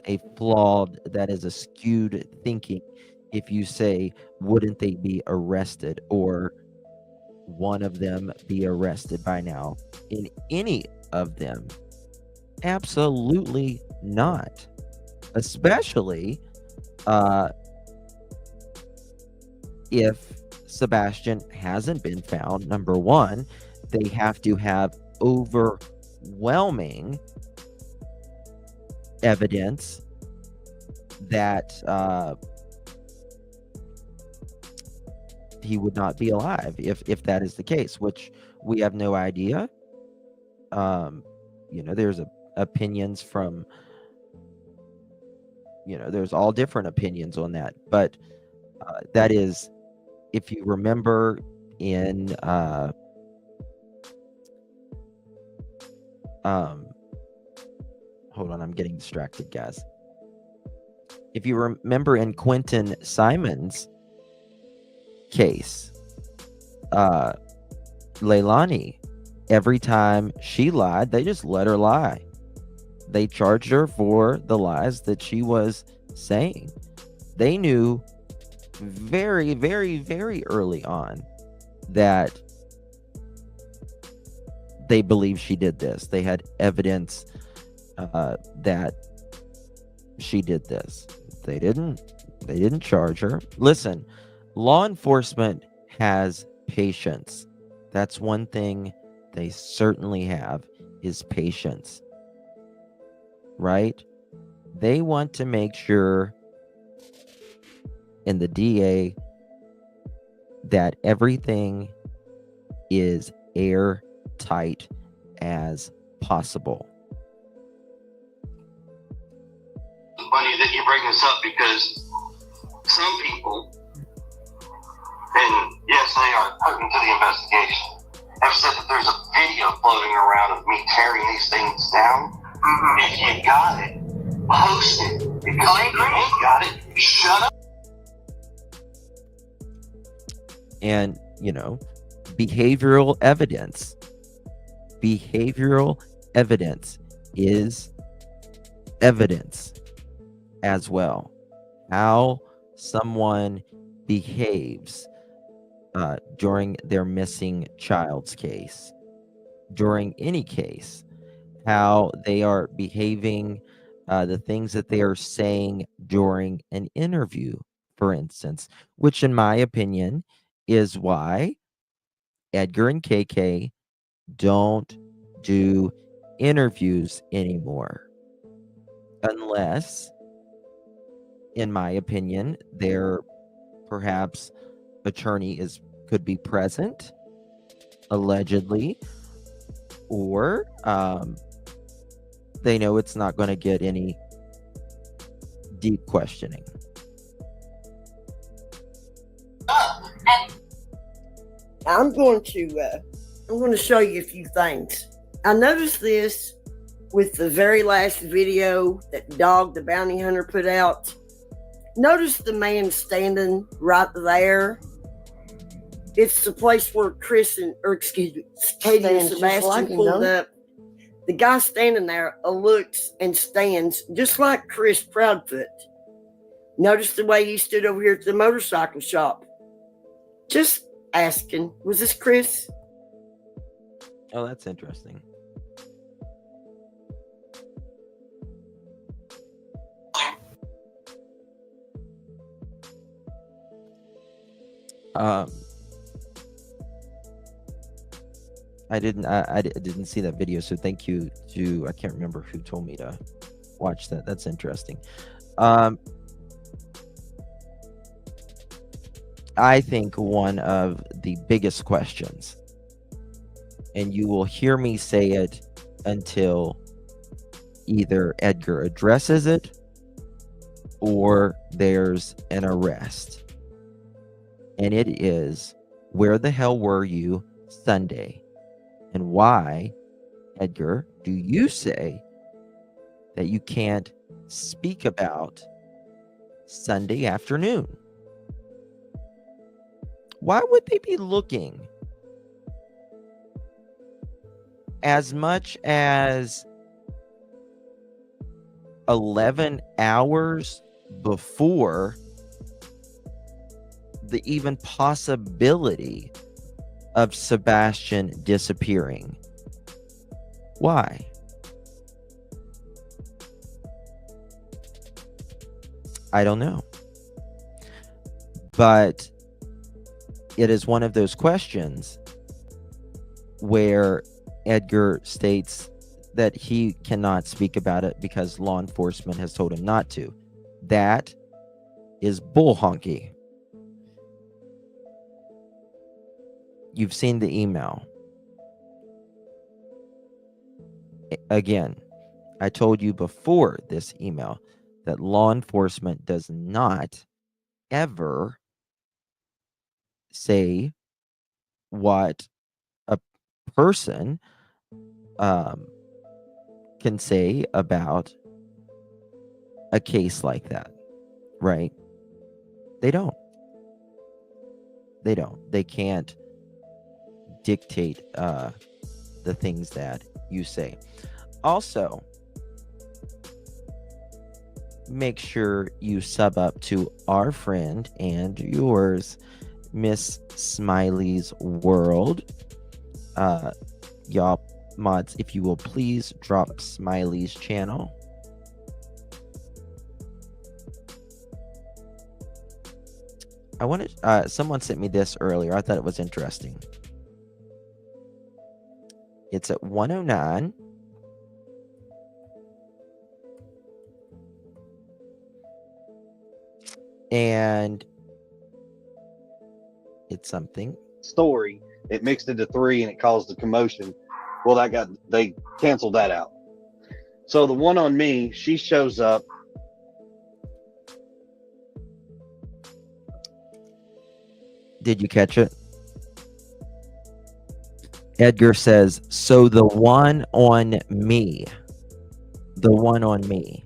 a skewed thinking if you say, wouldn't they be arrested? Or one of them be arrested by now in any of them? Absolutely not. Especially if Sebastian hasn't been found. Number one, they have to have overwhelming evidence that he would not be alive if that is the case, which we have no idea. There's opinions from, there's all different opinions on that, but that is, if you remember in hold on, I'm getting distracted, guys. If you remember in Quentin Simon's case, Leilani, every time she lied, they just let her lie. They charged her for the lies that she was saying. They knew very, very, very early on that they believed she did this. They had evidence that she did this. They didn't charge her. Listen, law enforcement has patience. That's one thing they certainly have, is patience. Right? They want to make sure, in the DA, that everything is airtight as possible. It's funny that you bring this up, because some people, and yes, they are pertinent to the investigation, have said that there's a video floating around of me tearing these things down. If you got it, post it. Because if you ain't got it, shut up. And, behavioral evidence is evidence as well. How someone behaves during their missing child's case, during any case, how they are behaving, the things that they are saying during an interview, for instance, which in my opinion is why Edgar and KK don't do interviews anymore, unless, in my opinion, their perhaps attorney could be present, allegedly, or they know it's not going to get any deep questioning. I'm going to show you a few things. I noticed this with the very last video that Dog the Bounty Hunter put out. Notice the man standing right there. It's the place where Katie and Sebastian pulled up. The guy standing there looks and stands just like Chris Proudfoot. Notice the way he stood over here at the motorcycle shop. Just asking, was this Chris? Oh, that's interesting. I didn't see that video, so thank you to, I can't remember who told me to watch that. That's interesting. I think one of the biggest questions, and you will hear me say it until either Edgar addresses it or there's an arrest, and it is, where the hell were you Sunday? And why, Edgar, do you say that you can't speak about Sunday afternoon? Why would they be looking as much as 11 hours before the even possibility of Sebastian disappearing. Why? I don't know. But it is one of those questions where Edgar states that he cannot speak about it because law enforcement has told him not to. That is bull honky. You've seen the email. Again, I told you before this email that law enforcement does not ever say what a person can say about a case like that, right? They don't. They can't dictate the things that you say. Also, make sure you sub up to our friend and yours, Miss Smiley's World. Y'all mods, if you will please drop Smiley's channel. I wanted someone sent me this earlier. I thought it was interesting. It's at 109. And it's something. Story. It mixed into 3 and it caused a commotion. Well, they canceled that out. So the one on me, she shows up. Did you catch it? Edgar says, so the one on me. The one on me.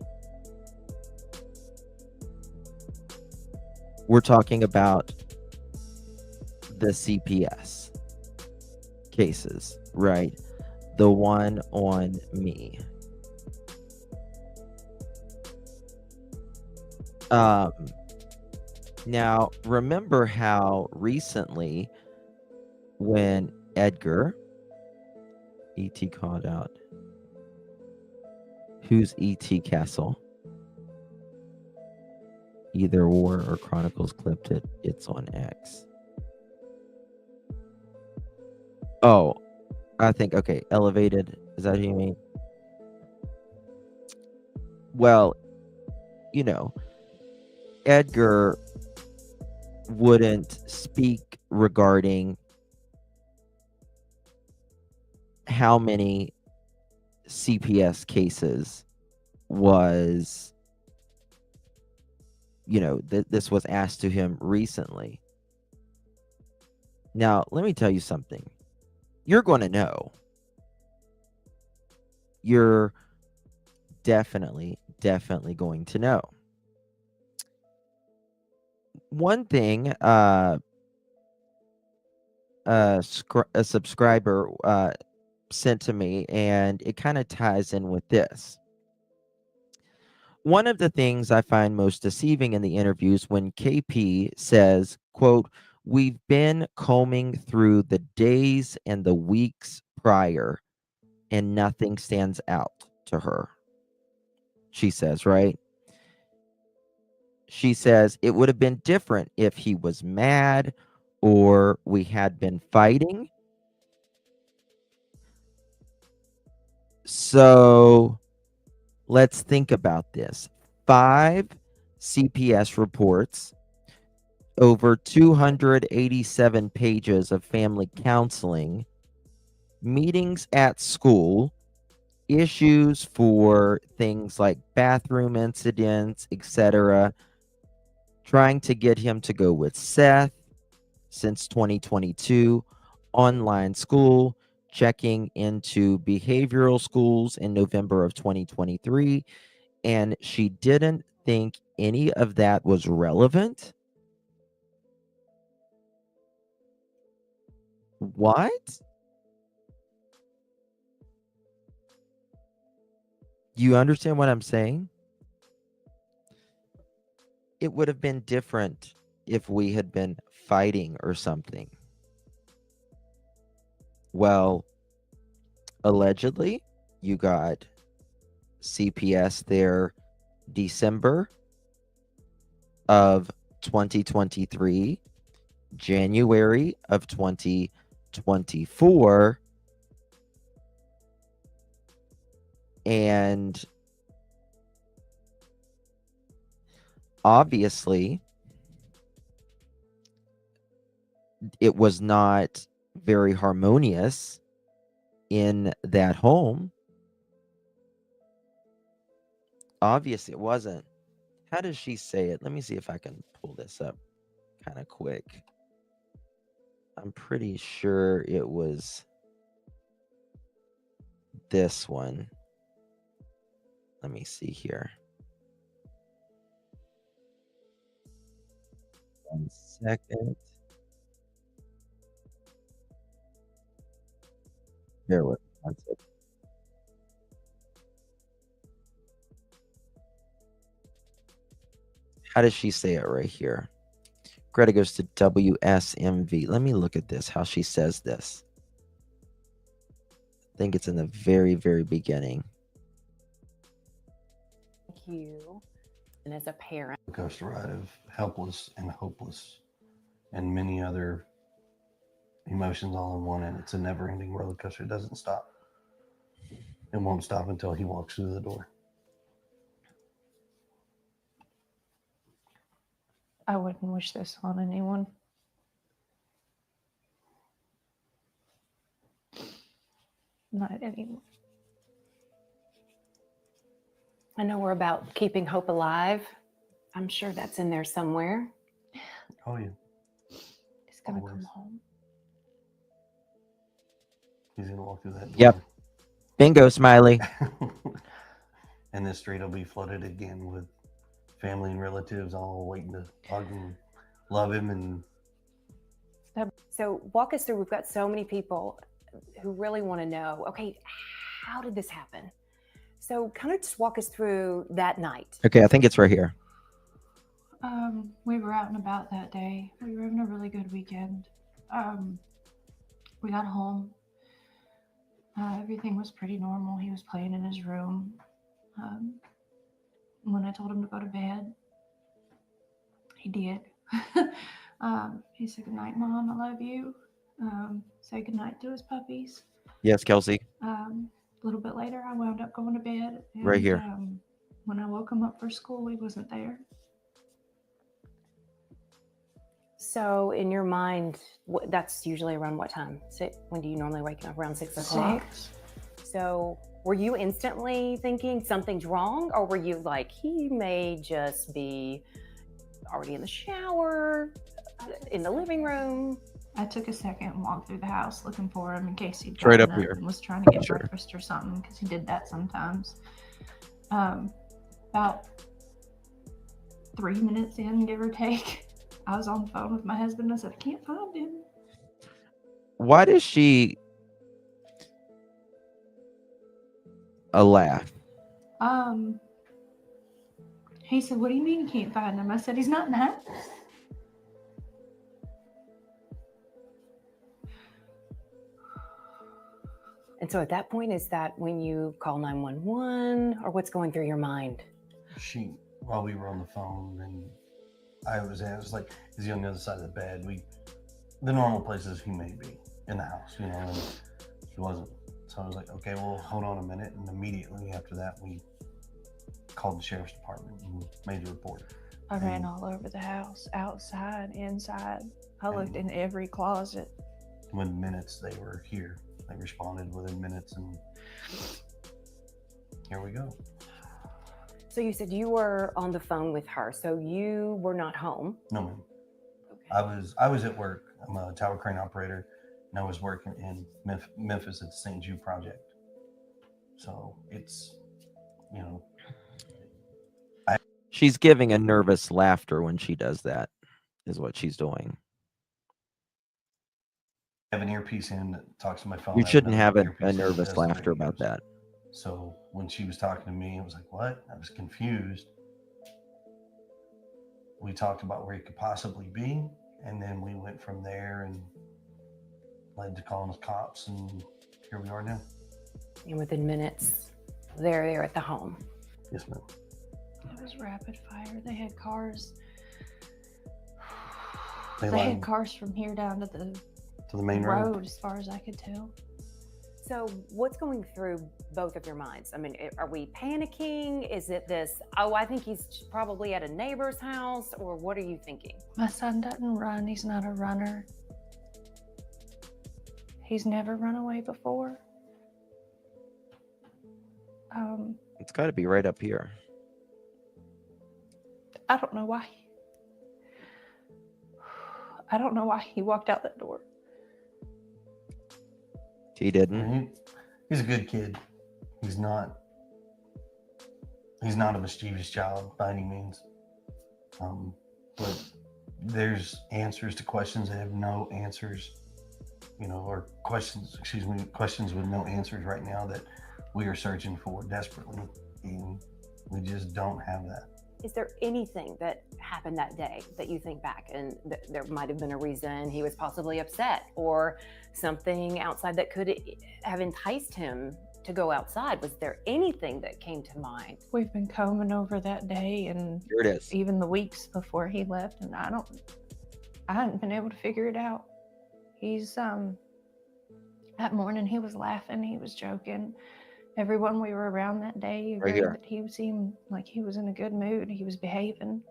We're talking about the CPS cases, right? The one on me. Now, remember how recently when Edgar, E.T. called out, who's E.T. Castle? Either War or Chronicles clipped it. It's on X. Oh, I think, okay, Elevated. Is that who you mean? Well, you know, Edgar wouldn't speak regarding how many CPS cases was, you know, this was asked to him recently. Now, let me tell you something. You're going to know. You're definitely going to know. One thing, a subscriber sent to me, and it kind of ties in with this. One of the things I find most deceiving in the interviews when KP says, quote, we've been combing through the days and the weeks prior and nothing stands out to her. She says, right? She says it would have been different if he was mad or we had been fighting. So let's think about this. 5 CPS reports, over 287 pages of family counseling, meetings at school, issues for things like bathroom incidents, etc., trying to get him to go with Seth since 2022, online school, checking into behavioral schools in November of 2023, and she didn't think any of that was relevant. What? You understand what I'm saying? It would have been different if we had been fighting or something. Well, allegedly, you got CPS there December of 2023, January of 2024, and obviously it was not very harmonious in that home. Obviously, it wasn't. How does she say it? Let me see if I can pull this up kind of quick. I'm pretty sure it was this one. Let me see here. 1 second. Bear with me 1 second. How does she say it right here? Greta goes to WSMV. Let me look at this, how she says this. I think it's in the very, very beginning. Thank you. And as a parent, Coaster ride of helpless and hopeless and many other emotions all in one, and it's a never-ending roller coaster. It doesn't stop. It won't stop until he walks through the door. I wouldn't wish this on anyone. Not anyone. I know we're about keeping hope alive. I'm sure that's in there somewhere. Oh, yeah. He's going to Always. come home. He's going to walk through that door. Yep. Bingo, Smiley. And this street will be flooded again with family and relatives all waiting to hug him, love him. And so walk us through. We've got so many people who really want to know, okay, how did this happen? So kind of just walk us through that night. Okay, I think it's right here. We were out and about that day. We were having a really good weekend. We got home. Everything was pretty normal. He was playing in his room. When I told him to go to bed, he did. He said, "Good night, Mom. I love you." Say goodnight to his puppies. Yes, Kelsey. A little bit later, I wound up going to bed. And, Right here. When I woke him up for school, he wasn't there. So in your mind, that's usually around what time? When do you normally wake up? Around 6 o'clock? 6. So were you instantly thinking something's wrong? Or were you like, he may just be already in the shower, in the living room? I took a second and walked through the house looking for him in case he'd Right gotten up here. and was trying to get Sure. breakfast or something, because he did that sometimes. About 3 minutes in, give or take, I was on the phone with my husband. I said, "I can't find him." Why does she laugh? He said, "What do you mean you can't find him?" I said, "He's not in the house." And so at that point, is that when you call 911 or what's going through your mind? While we were on the phone, and I was like, is he on the other side of the bed? The normal places he may be in the house, and he wasn't. So I was like, okay, well, hold on a minute. And immediately after that, we called the sheriff's department and made the report. I ran all over the house, outside, inside. I looked in every closet. Within minutes, they were here. They responded within minutes, and here we go. So you said you were on the phone with her, so you were not home. No, ma'am. Okay. I was at work. I'm a tower crane operator, and I was working in Memphis at the St. Jude Project. So it's, She's giving a nervous laughter when she does that, is what she's doing. I have an earpiece in that talks to my phone. You shouldn't have a earpiece in that nervous does the laughter videos. about that. So when she was talking to me, it was like, what? I was confused. We talked about where he could possibly be, and then we went from there. And led to calling the cops, and here we are now. And within minutes, they're there at the home. Yes, ma'am. It was rapid fire. They had cars. They They had lied cars from here down to the to the main road, road. as far as I could tell. So what's going through both of your minds? I mean, are we panicking? Is it this, oh, I think he's probably at a neighbor's house, or what are you thinking? My son doesn't run. He's not a runner. He's never run away before. It's got to be right up here. I don't know why. I don't know why he walked out that door. He didn't. He's a good kid. He's not a mischievous child by any means. But there's answers to questions that have no answers, or questions with no answers right now that we are searching for desperately, and we just don't have that. Is there anything that happened that day that you think back and there might have been a reason he was possibly upset, or something outside that could have enticed him to go outside? Was there anything that came to mind? We've been combing over that day and Here it is. even the weeks before he left, and I hadn't been able to figure it out. He's that morning he was laughing, he was joking. Everyone we were around that day Right agreed here. that he seemed like he was in a good mood. He was behaving.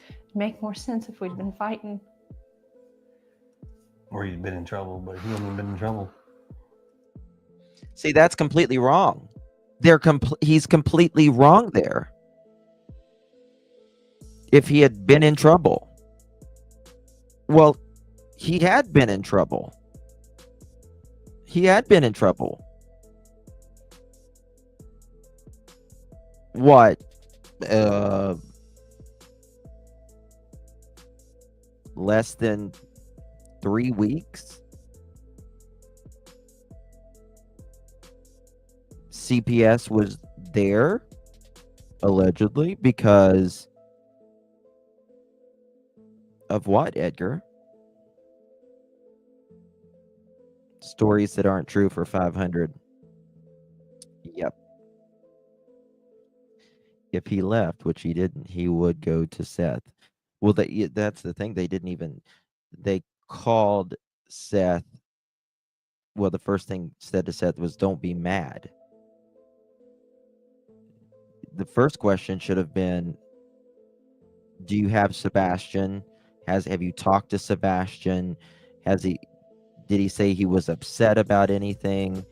It'd make more sense if we'd been fighting. Or he'd been in trouble, but he hadn't been in trouble. See, that's completely wrong. He's completely wrong there. If he had been in trouble. Well, he had been in trouble. He had been in trouble. What? Less than 3 weeks? CPS was there, allegedly, because of what, Edgar? Stories that aren't true for 500. Yep. If he left, which he didn't, he would go to Seth. Well, that's the thing. They called Seth. Well, the first thing said to Seth was, "Don't be mad." The first question should have been, do you have Sebastian? Have you talked to Sebastian? Did he say he was upset about anything?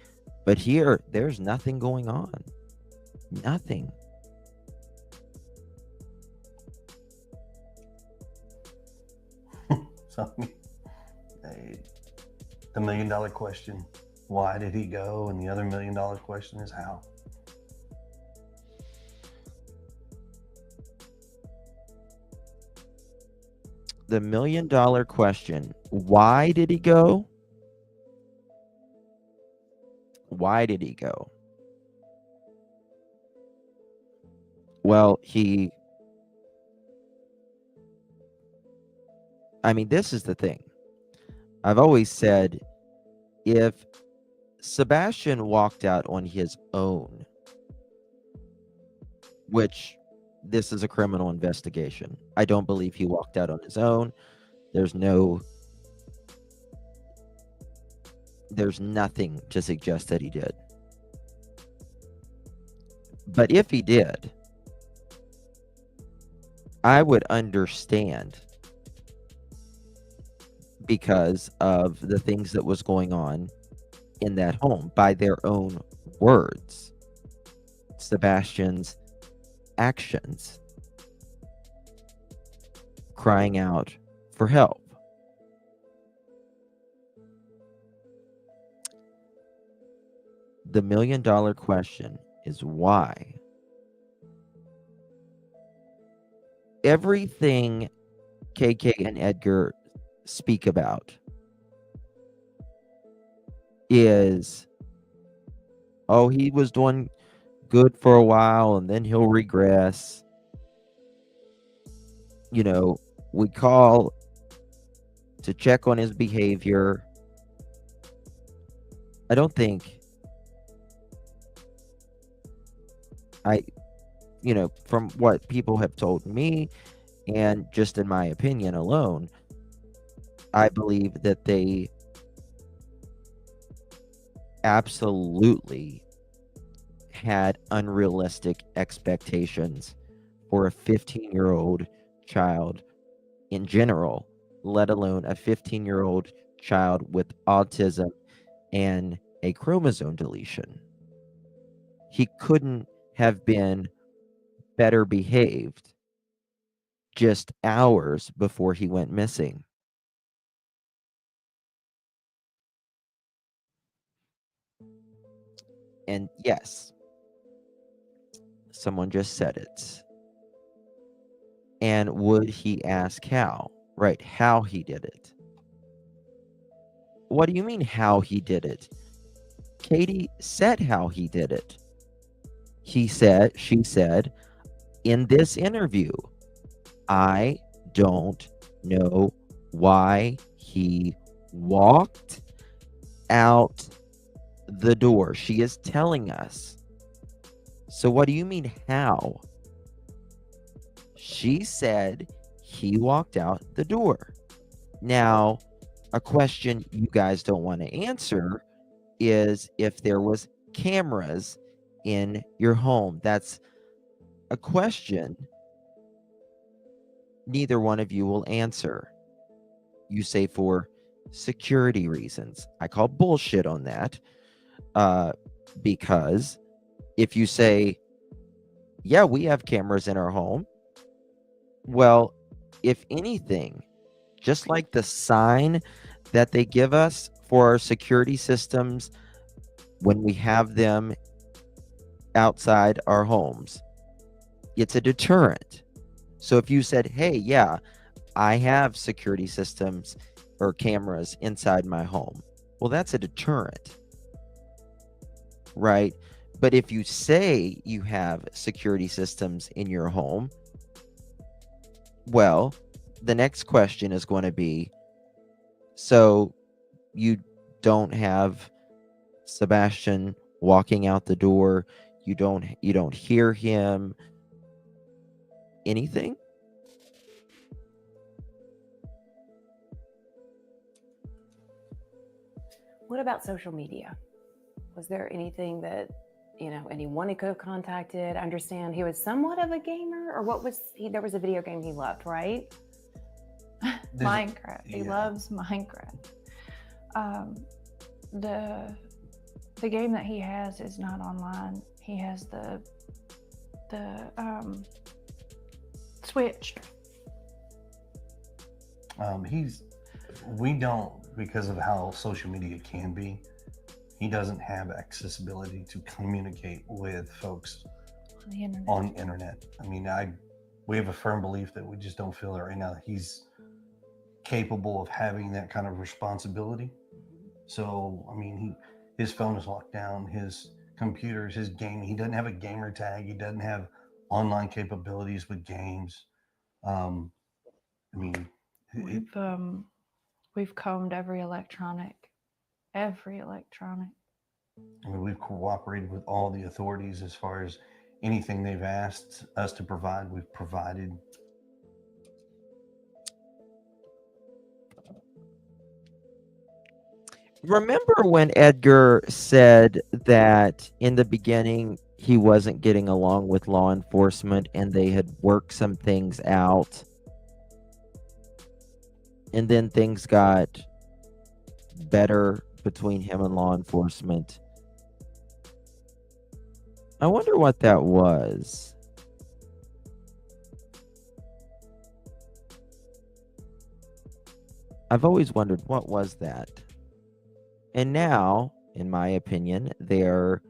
But here, there's nothing going on. Nothing. So, the $1 million question, why did he go? And the other $1 million question is how. The $1 million question, why did he go? Why did he go? Well, this is the thing. I've always said, if Sebastian walked out on his own, which this is a criminal investigation. I don't believe he walked out on his own. There's nothing to suggest that he did. But if he did, I would understand, because of the things that was going on in that home, by their own words. Sebastian's actions, crying out for help. The $1 million question is why. Everything KK and Edgar speak about is, oh, he was doing good for a while and then he'll regress. We call to check on his behavior. I don't think from what people have told me and just in my opinion alone, I believe that they absolutely had unrealistic expectations for a 15-year-old child in general, let alone a 15-year-old child with autism and a chromosome deletion. He couldn't have been better behaved just hours before he went missing. And yes, someone just said it. And would he ask how? Right, how he did it. What do you mean how he did it? Katie said how he did it. She said, in this interview, I don't know why he walked out the door. She is telling us. So what do you mean how? She said he walked out the door. Now, a question you guys don't want to answer is if there was cameras in your home. That's a question neither one of you will answer. You say for security reasons. I call bullshit on that, because if you say, yeah, we have cameras in our home, well, if anything, just like the sign that they give us for our security systems when we have them outside our homes, it's a deterrent. So if you said, hey, yeah, I have security systems or cameras inside my home, well, that's a deterrent, right? But if you say you have security systems in your home, well, the next question is going to be, so you don't have Sebastian walking out the door, you don't hear him, anything? What about social media? Was there anything that, anyone he could have contacted? I understand he was somewhat of a gamer, or what was he? There was a video game he loved, right? Minecraft. He loves Minecraft. The game that he has is not online. He has the Switch. We don't, because of how social media can be, he doesn't have accessibility to communicate with folks on the internet. I mean, we have a firm belief that we just don't feel that right now he's capable of having that kind of responsibility. So, I mean, his phone is locked down, his computers, his gaming. He doesn't have a gamer tag. He doesn't have online capabilities with games. I mean, we've combed every electronic. I mean, we've cooperated with all the authorities as far as anything they've asked us to provide, we've provided. Remember when Edgar said that in the beginning he wasn't getting along with law enforcement and they had worked some things out, and then things got better between him and law enforcement? I wonder what that was. I've always wondered, what was that? And now, in my opinion, their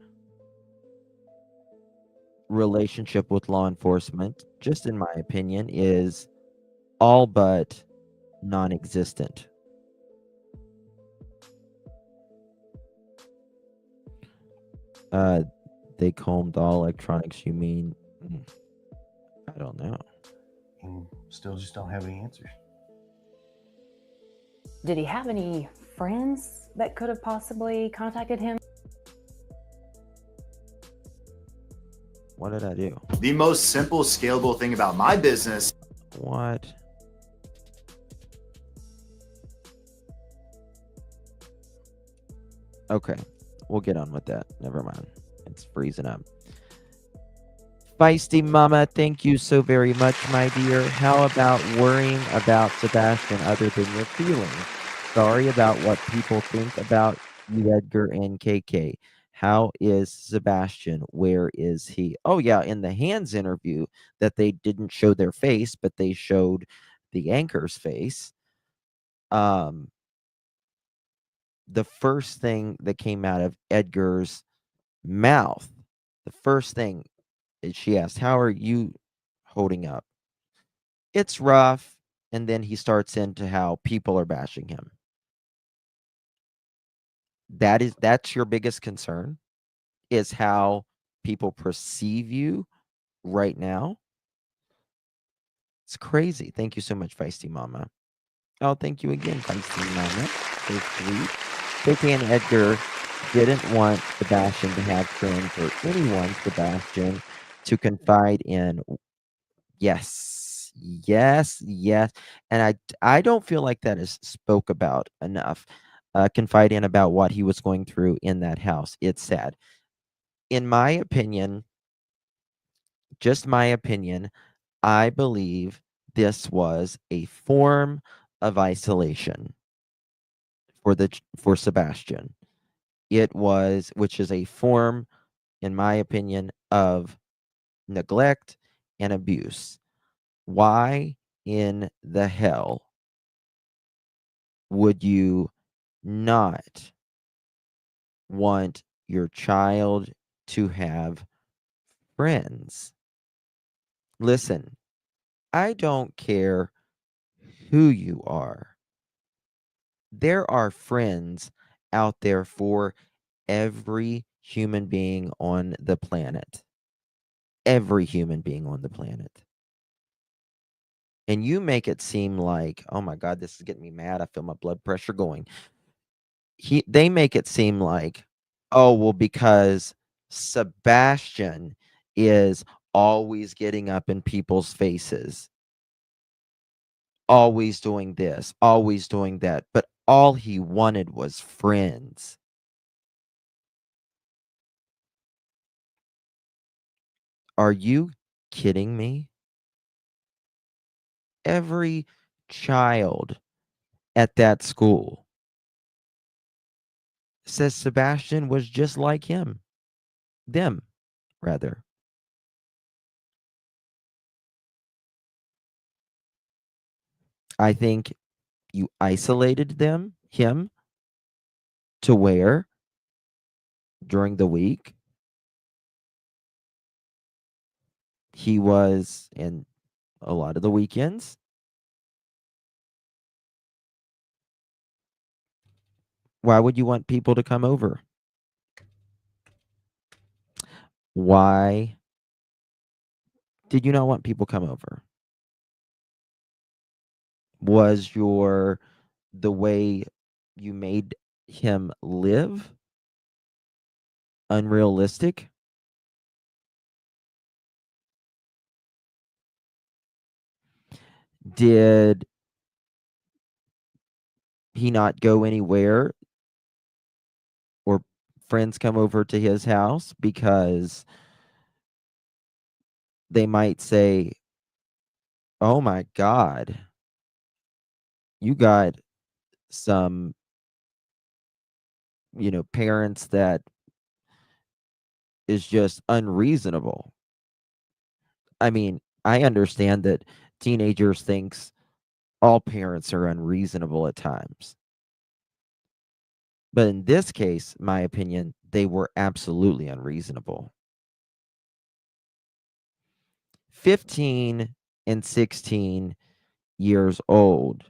relationship with law enforcement, just in my opinion, is all but non-existent. They combed all electronics, you mean? I don't know. And still just don't have any answers. Did he have any friends that could have possibly contacted him? What did I do? The most simple, scalable thing about my business. What? Okay, we'll get on with that. Never mind. It's freezing up. Feisty Mama, thank you so very much, my dear. How about worrying about Sebastian other than your feelings? Sorry about what people think about you, Edgar and KK. How is Sebastian? Where is he? Oh, yeah, in the Hands interview that they didn't show their face, but they showed the anchor's face. The first thing that came out of Edgar's mouth, the first thing is she asked, "How are you holding up?" It's rough. And then he starts into how people are bashing him. That's your biggest concern, is how people perceive you right now. It's crazy. Thank you so much, Feisty Mama. Oh, thank you again, Feisty Mama. So sweet. KK and Edgar didn't want Sebastian to have friends or anyone, Sebastian, to confide in. Yes. And I don't feel like that is spoke about enough. Confide in about what he was going through in that house. It's sad. In my opinion, just my opinion, I believe this was a form of isolation for Sebastian. It was, which is a form, in my opinion, of neglect and abuse. Why in the hell would you not want your child to have friends? Listen, I don't care who you are. There are friends out there for every human being on the planet. Every human being on the planet. And you make it seem like, oh my God, this is getting me mad. I feel my blood pressure going. They make it seem like, oh, well, because Sebastian is always getting up in people's faces, always doing this, always doing that. But all he wanted was friends. Are you kidding me? Every child at that school says Sebastian was just like him. Them, rather. I think you isolated him, to where during the week he was, in a lot of the weekends, why would you want people to come over? Why did you not want people come over? Was the way you made him live unrealistic? Did he not go anywhere, or friends come over to his house because they might say, oh my God, you got some, parents that is just unreasonable. I mean, I understand that teenagers thinks all parents are unreasonable at times. But in this case, my opinion, they were absolutely unreasonable. 15 and 16 years old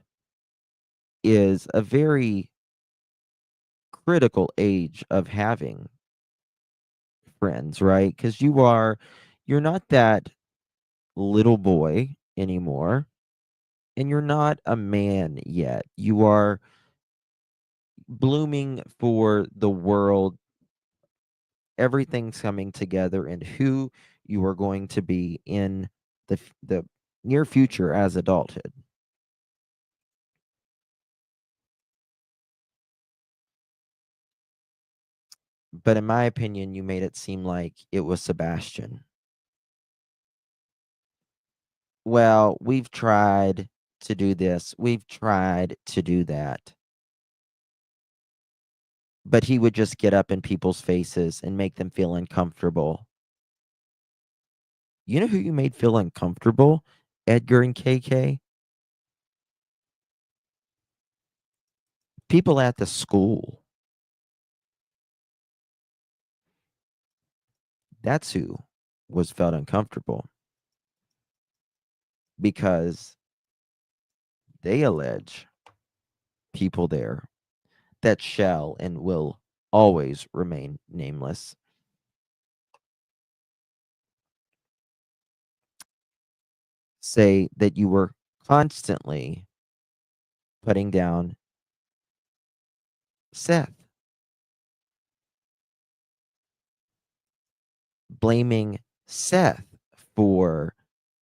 is a very critical age of having friends, right? Because you're not that little boy anymore, and you're not a man yet. You are blooming for the world. Everything's coming together, and who you are going to be in the near future as adulthood. But in my opinion, you made it seem like it was Sebastian. Well, we've tried to do this, we've tried to do that. But he would just get up in people's faces and make them feel uncomfortable. You know who you made feel uncomfortable? Edgar and KK? People at the school. That's who was felt uncomfortable. Because they allege people there that shall and will always remain nameless say that you were constantly putting down Seth, blaming Seth for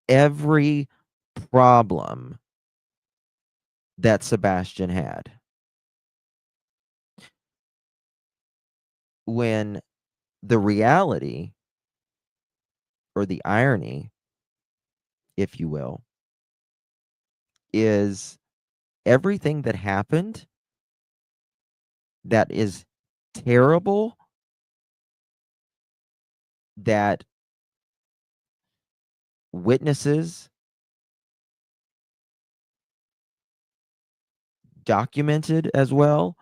every problem that Sebastian had. When the reality, or the irony, if you will, is everything that happened that is terrible, that witnesses documented as well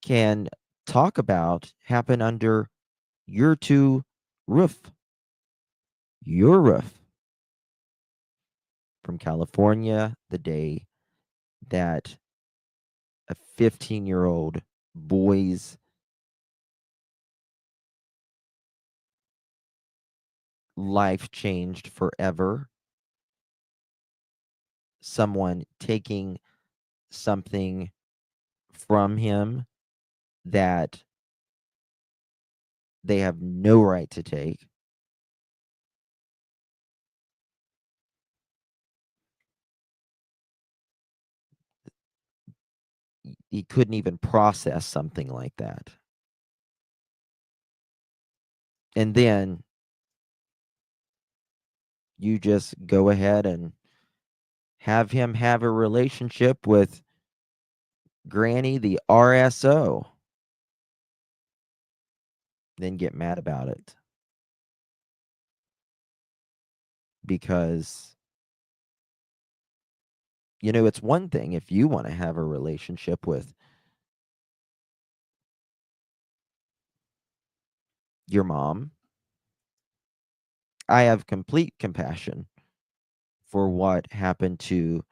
can talk about, happen under your your roof. From California, the day that a 15-year-old boy's life changed forever. Someone taking something from him that they have no right to take. He couldn't even process something like that. And then you just go ahead and have him have a relationship with Granny, the RSO, then get mad about it. Because, you know, it's one thing if you want to have a relationship with your mom. I have complete compassion for what happened to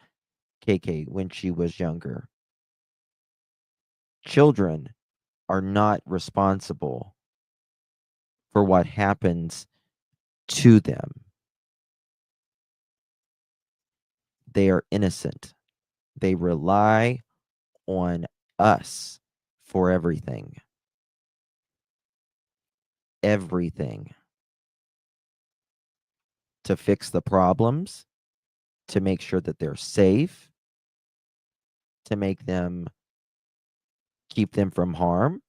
KK when she was younger. Children are not responsible for what happens to them. They are innocent. They rely on us for everything. Everything. To fix the problems, to make sure that they're safe, to make them, keep them from harm.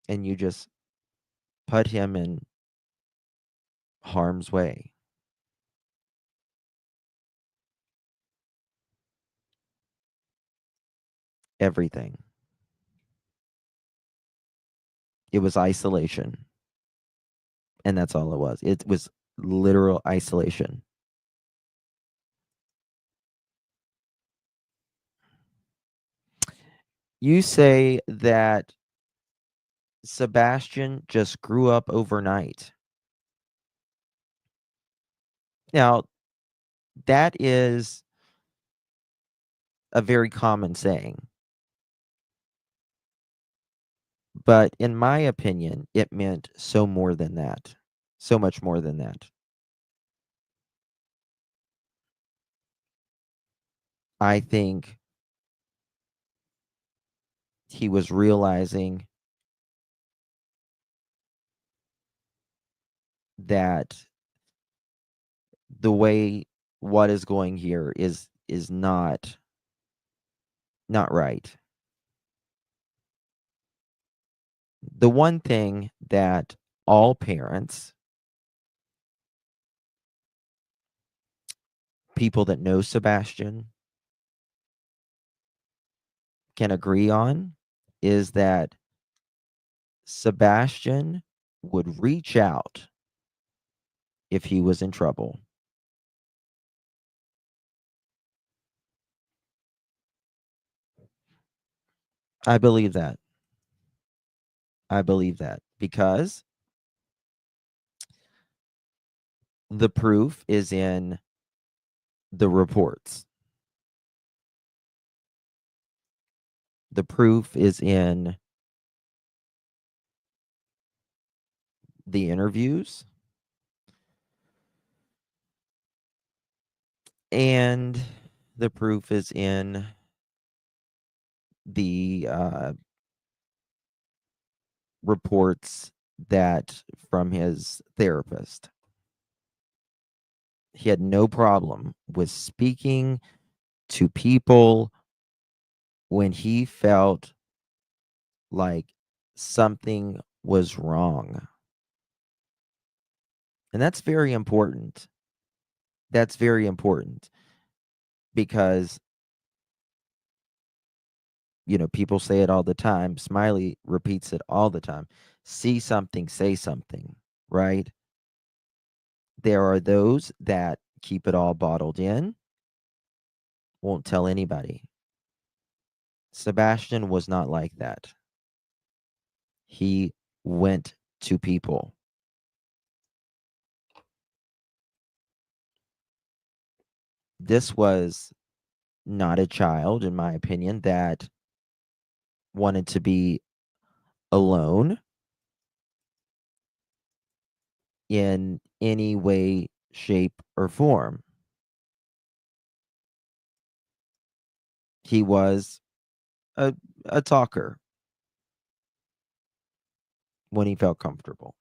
And you just put him in harm's way. Everything. It was isolation. And that's all it was. It was literal isolation. You say that Sebastian just grew up overnight. Now, that is a very common saying. But in my opinion, it meant so more than that. So much more than that. I think he was realizing that the way what is going here is not right. The one thing that all parents, people that know Sebastian, can agree on is that Sebastian would reach out if he was in trouble. I believe that. I believe that because the proof is in the reports. The proof is in the interviews. And the proof is in the reports that from his therapist. He had no problem with speaking to people when he felt like something was wrong. And that's very important. That's very important because, you know, people say it all the time. Smiley repeats it all the time. See something, say something, right? There are those that keep it all bottled in, won't tell anybody. Sebastian was not like that. He went to people. This was not a child, in my opinion, that wanted to be alone in any way, shape, or form. He was a talker when he felt comfortable.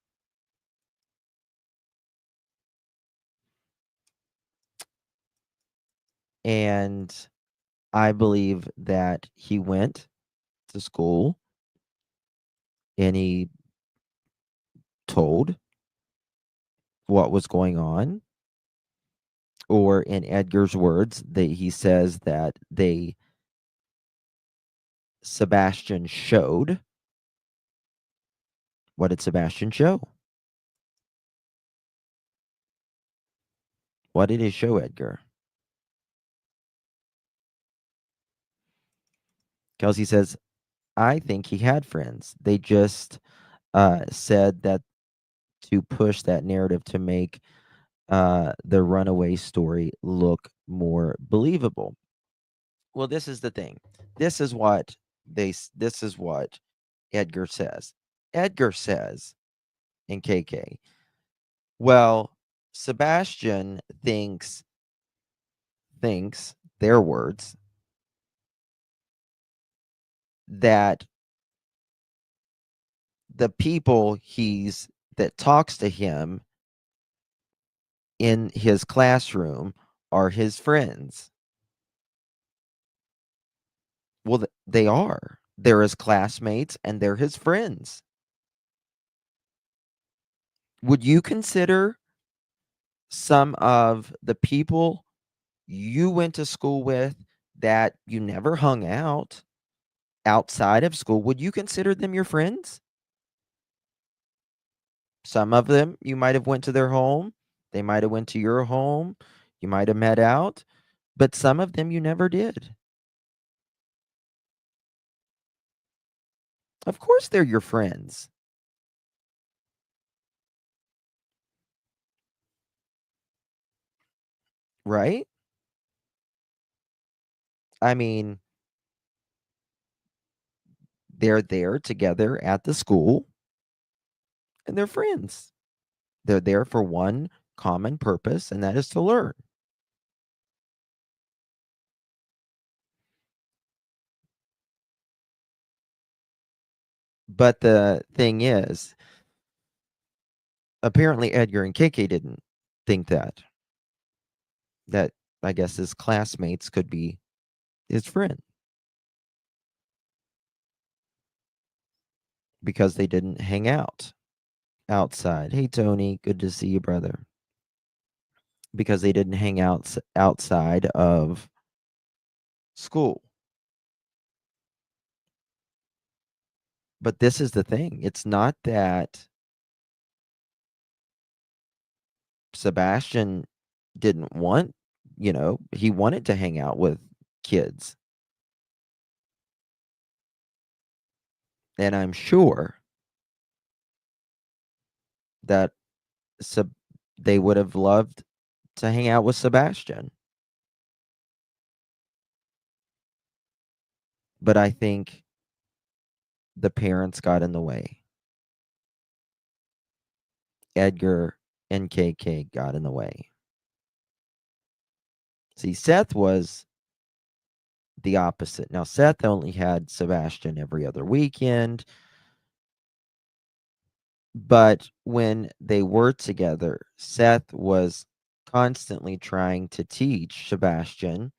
And I believe that he went to school and he told what was going on. Or in Edgar's words, that he says that Sebastian showed. What did Sebastian show? What did he show, Edgar? Kelsey says, I think he had friends. They just said that to push that narrative to make the runaway story look more believable. Well, this is the thing. This is what Edgar says. Edgar says in KK, well, Sebastian thinks their words that the people that talks to him in his classroom are his friends. Well, they are. They're his classmates and they're his friends. Would you consider some of the people you went to school with that you never hung out outside of school, would you consider them your friends? Some of them you might have went to their home, they might have went to your home, you might have met out, but some of them you never did. Of course they're your friends. Right? I mean, they're there together at the school and they're friends. They're there for one common purpose, and that is to learn. But the thing is, apparently Edgar and KK didn't think that I guess his classmates could be his friend because they didn't hang out outside. Hey Tony, good to see you, brother. Because they didn't hang out outside of school. But this is the thing. It's not that Sebastian didn't want, he wanted to hang out with kids. And I'm sure that they would have loved to hang out with Sebastian. But I think the parents got in the way. Edgar and KK got in the way. See, Seth was the opposite. Now, Seth only had Sebastian every other weekend. But when they were together, Seth was constantly trying to teach Sebastian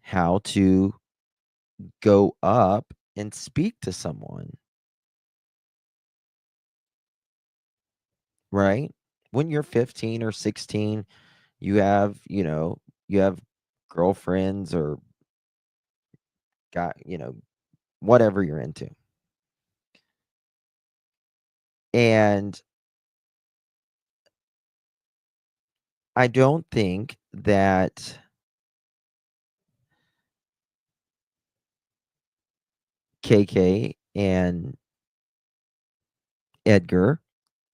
how to go up and speak to someone. Right? When you're 15 or 16, you have girlfriends or whatever you're into. And I don't think that KK and Edgar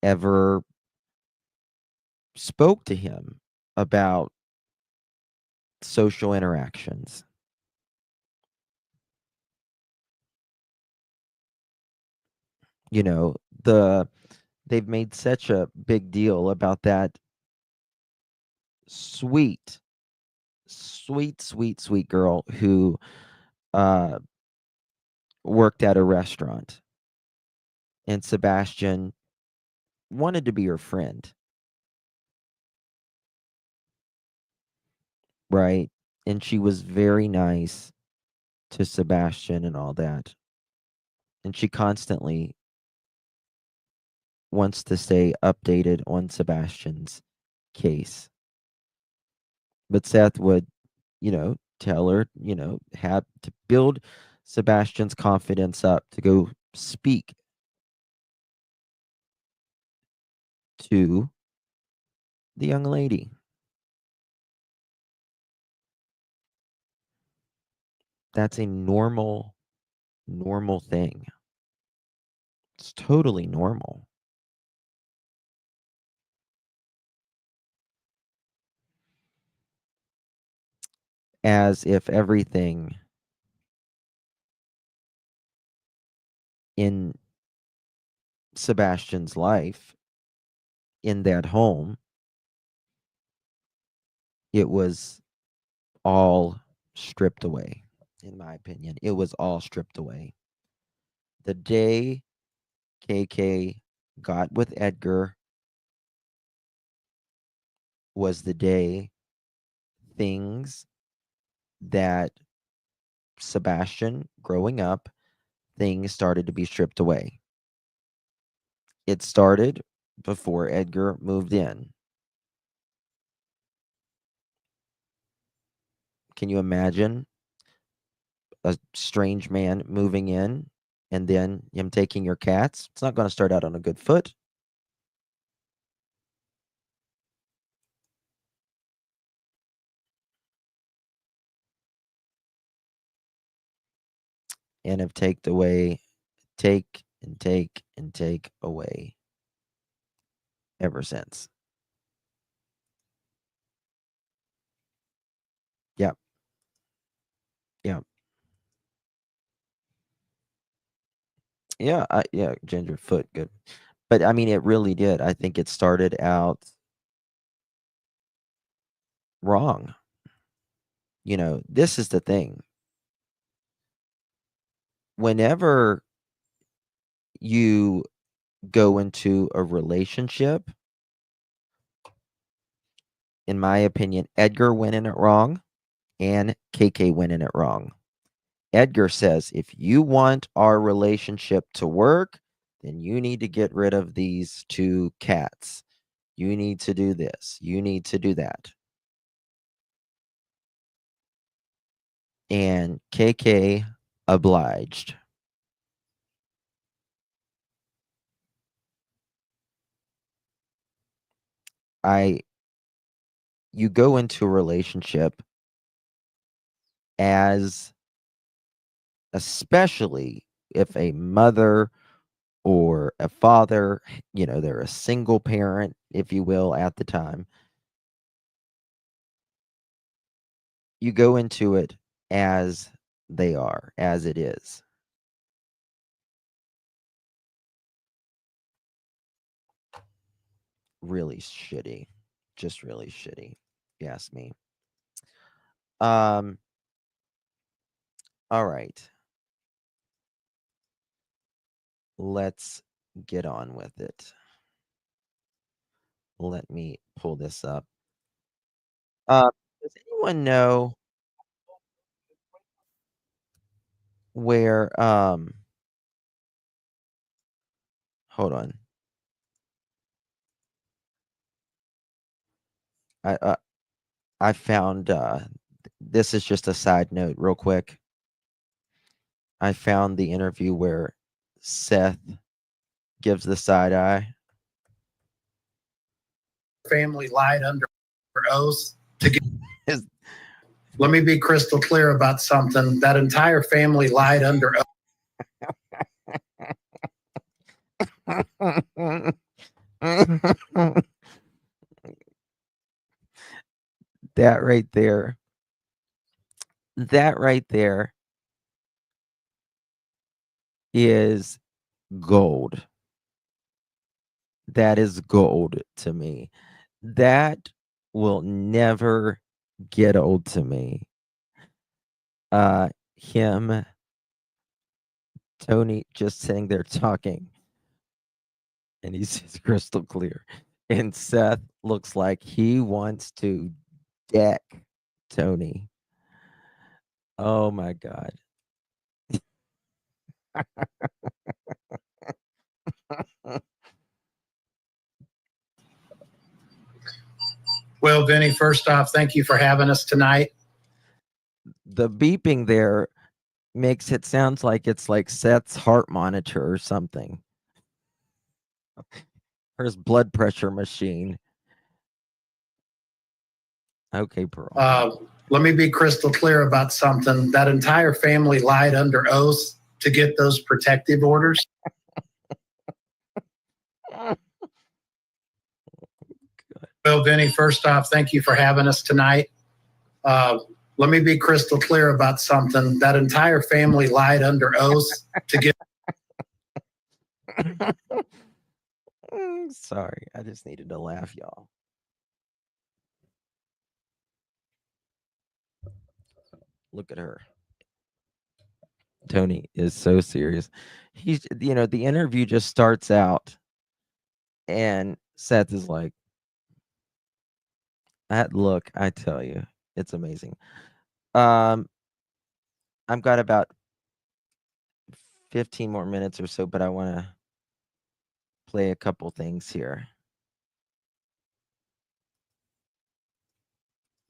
ever spoke to him about social interactions. They've made such a big deal about that sweet, sweet, sweet, sweet girl who worked at a restaurant. And Sebastian wanted to be her friend. Right? And she was very nice to Sebastian and all that. And she constantly wants to stay updated on Sebastian's case. But Seth would, tell her, have to build Sebastian's confidence up to go speak to the young lady. That's a normal thing. It's totally normal. As if everything in Sebastian's life in that home, it was all stripped away, in my opinion. It was all stripped away. The day KK got with Edgar was the day things that Sebastian, growing up, things started to be stripped away. It started before Edgar moved in. Can you imagine a strange man moving in and then him taking your cats? It's not going to start out on a good foot. And have take and take away ever since. Yep. Yep. Yeah, Ginger foot, good. But I mean, it really did. I think it started out wrong. This is the thing. Whenever you go into a relationship, in my opinion, Edgar went in it wrong and KK went in it wrong. Edgar says, if you want our relationship to work, then you need to get rid of these two cats. You need to do this. You need to do that. And KK obliged. You go into a relationship as, especially if a mother or a father, they're a single parent, if you will, at the time. You go into it as they are, as it is. Really shitty. Just really shitty, if you ask me. All right. Let's get on with it. Let me pull this up. Does anyone know where hold on. I found this is just a side note real quick. I found the interview where Seth gives the side eye. Family lied under oath to get. Let me be crystal clear about something. That entire family lied under oath. That right there. That right there is gold. That is gold to me. That will never get old to me. Him, Tony, just sitting there talking, and he's just crystal clear. And Seth looks like he wants to deck Tony. Oh my God. Well, Vinny, first off, thank you for having us tonight. The beeping there makes it sound like it's like Seth's heart monitor or something. Or his blood pressure machine. Okay, Pearl. Let me be crystal clear about something. That entire family lied under oath to get those protective orders. Well, Vinny, first off, thank you for having us tonight. Let me be crystal clear about something. That entire family lied under oath to get. Sorry, I just needed to laugh, y'all. Look at her. Tony is so serious. He's, the interview just starts out and Seth is like, that look, I tell you, it's amazing. I've got about 15 more minutes or so, but I want to play a couple things here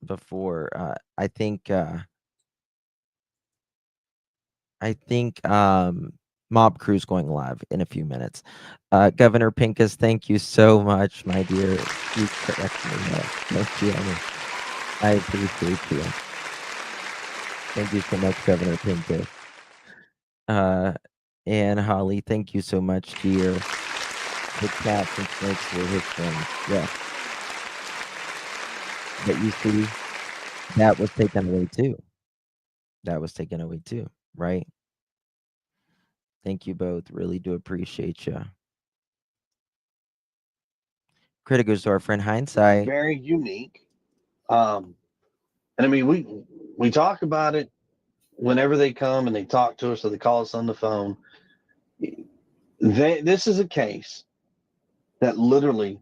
before I think Mob Crew's going live in a few minutes. Governor Pincus, thank you so much, my dear. You correct me. Thank you. I appreciate you. Thank you so much, Governor Pincus. And Holly, thank you so much, dear. The cats and snakes were his friends. Yes. But you see, that was taken away too. That was taken away too, right? Thank you both. Really do appreciate you. Credit goes to our friend Hindsight. Very unique. And I mean, we talk about it whenever they come and they talk to us or they call us on the phone. This is a case that literally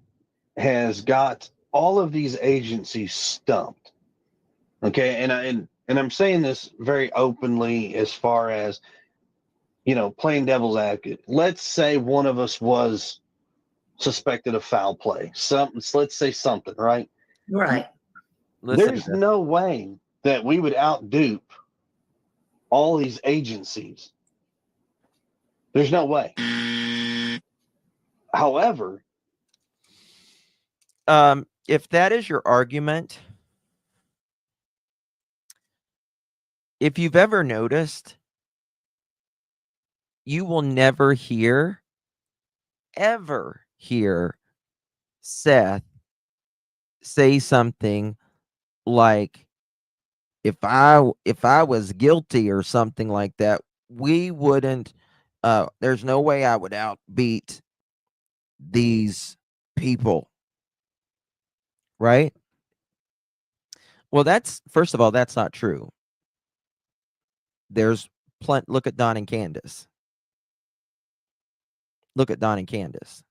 has got all of these agencies stumped. Okay, and I'm saying this very openly as far as, playing devil's advocate. Let's say one of us was suspected of foul play. Let's say something, right? Right. There's no way that we would outdupe all these agencies. There's no way. However, if that is your argument, if you've ever noticed, you will never ever hear Seth say something like, if I was guilty or something like that, we wouldn't, there's no way I would outbeat these people. Right? Well, first of all, that's not true. There's look at Don and Candace. Look at Don and Candace.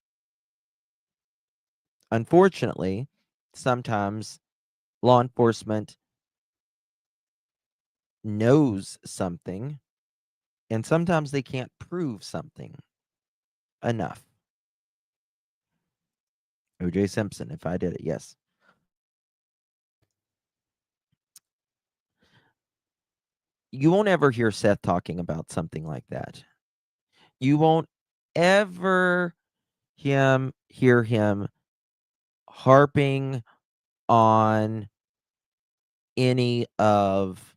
Unfortunately, sometimes law enforcement knows something, and sometimes they can't prove something enough. O.J. Simpson, if I did it, yes. You won't ever hear Seth talking about something like that. You won't ever hear him harping on any of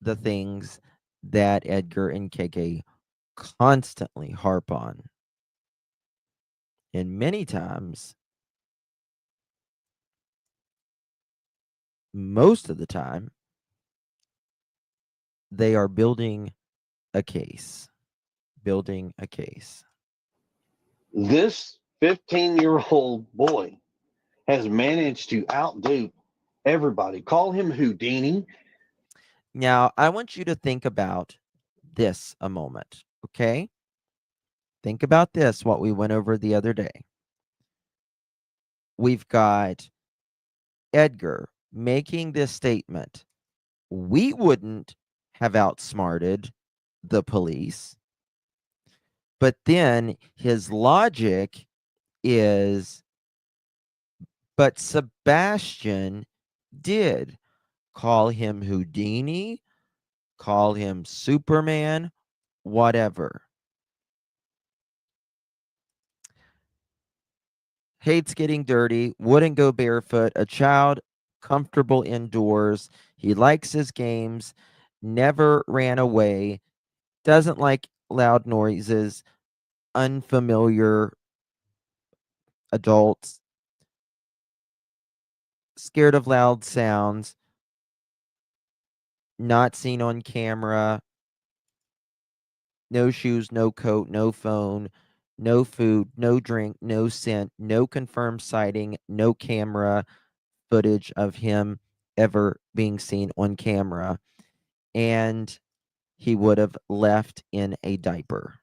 the things that Edgar and KK constantly harp on. And many times, most of the time, they are building a case. Building a case. This 15-year-old boy has managed to outdo everybody. Call him Houdini. Now, I want you to think about this a moment, okay? Think about this, what we went over the other day. We've got Edgar making this statement. We wouldn't have outsmarted the police. But then his logic is, but Sebastian did. Call him Houdini, call him Superman, whatever. Hates getting dirty, wouldn't go barefoot, a child comfortable indoors. He likes his games, never ran away, doesn't like loud noises, unfamiliar adults, scared of loud sounds, not seen on camera, no shoes, no coat, no phone, no food, no drink, no scent, no confirmed sighting, no camera footage of him ever being seen on camera. And he would have left in a diaper.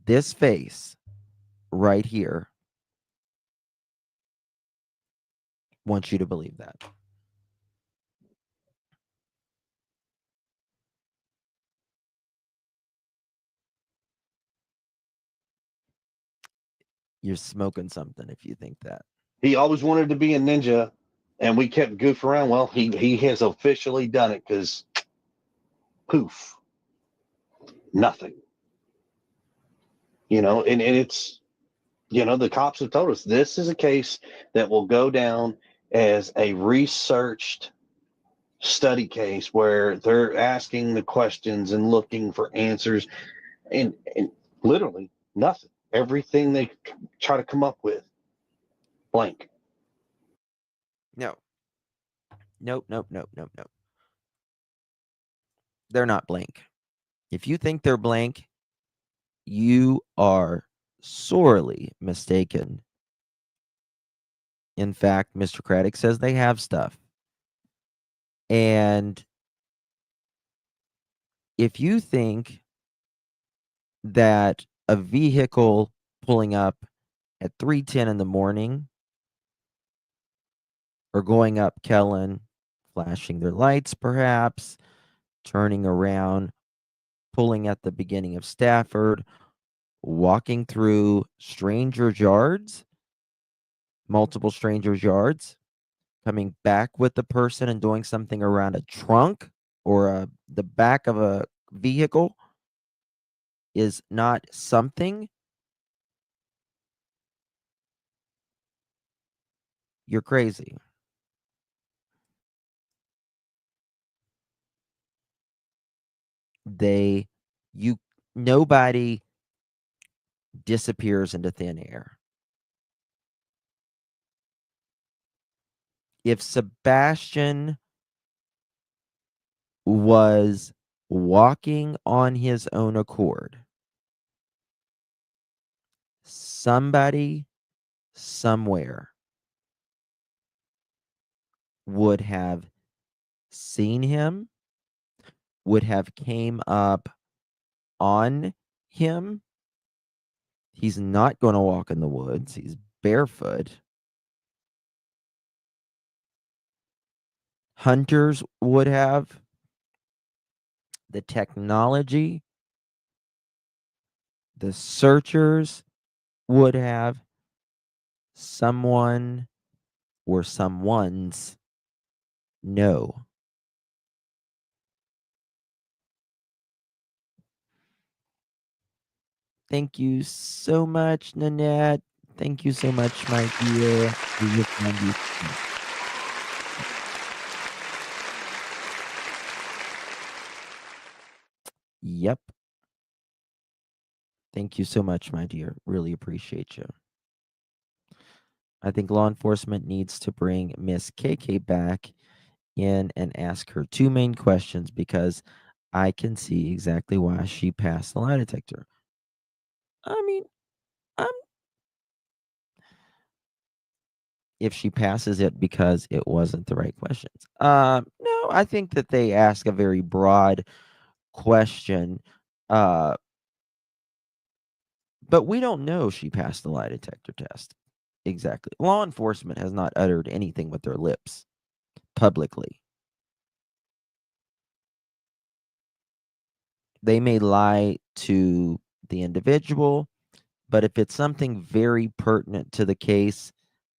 This face right here wants you to believe that. You're smoking something if you think that. He always wanted to be a ninja, and we kept goofing around. Well, he has officially done it because poof, nothing. And it's, the cops have told us this is a case that will go down as a researched study case where they're asking the questions and looking for answers, and literally nothing. Everything they try to come up with, blank. No. Nope. They're not blank. If you think they're blank, you are sorely mistaken. In fact, Mr. Craddock says they have stuff. And if you think that a vehicle pulling up at 3:10 in the morning or going up Kellen, flashing their lights perhaps, turning around, pulling at the beginning of Stafford, walking through strangers' yards, multiple strangers' yards, coming back with the person and doing something around a trunk or the back of a vehicle is not something, you're crazy. Nobody disappears into thin air. If Sebastian was walking on his own accord, somebody somewhere would have seen him, would have came up on him. He's not going to walk in the woods. He's barefoot. Hunters would have. The technology, the searchers would have. Someone or someone's no. Thank you so much, Nanette. Thank you so much, my dear. We just love you. Yep. Thank you so much, my dear. Really appreciate you. I think law enforcement needs to bring Miss KK back in and ask her two main questions because I can see exactly why she passed the lie detector. I mean, if she passes it because it wasn't the right questions. No, I think that they ask a very broad question. But we don't know she passed the lie detector test. Exactly. Law enforcement has not uttered anything with their lips publicly. They may lie to the individual, but if it's something very pertinent to the case,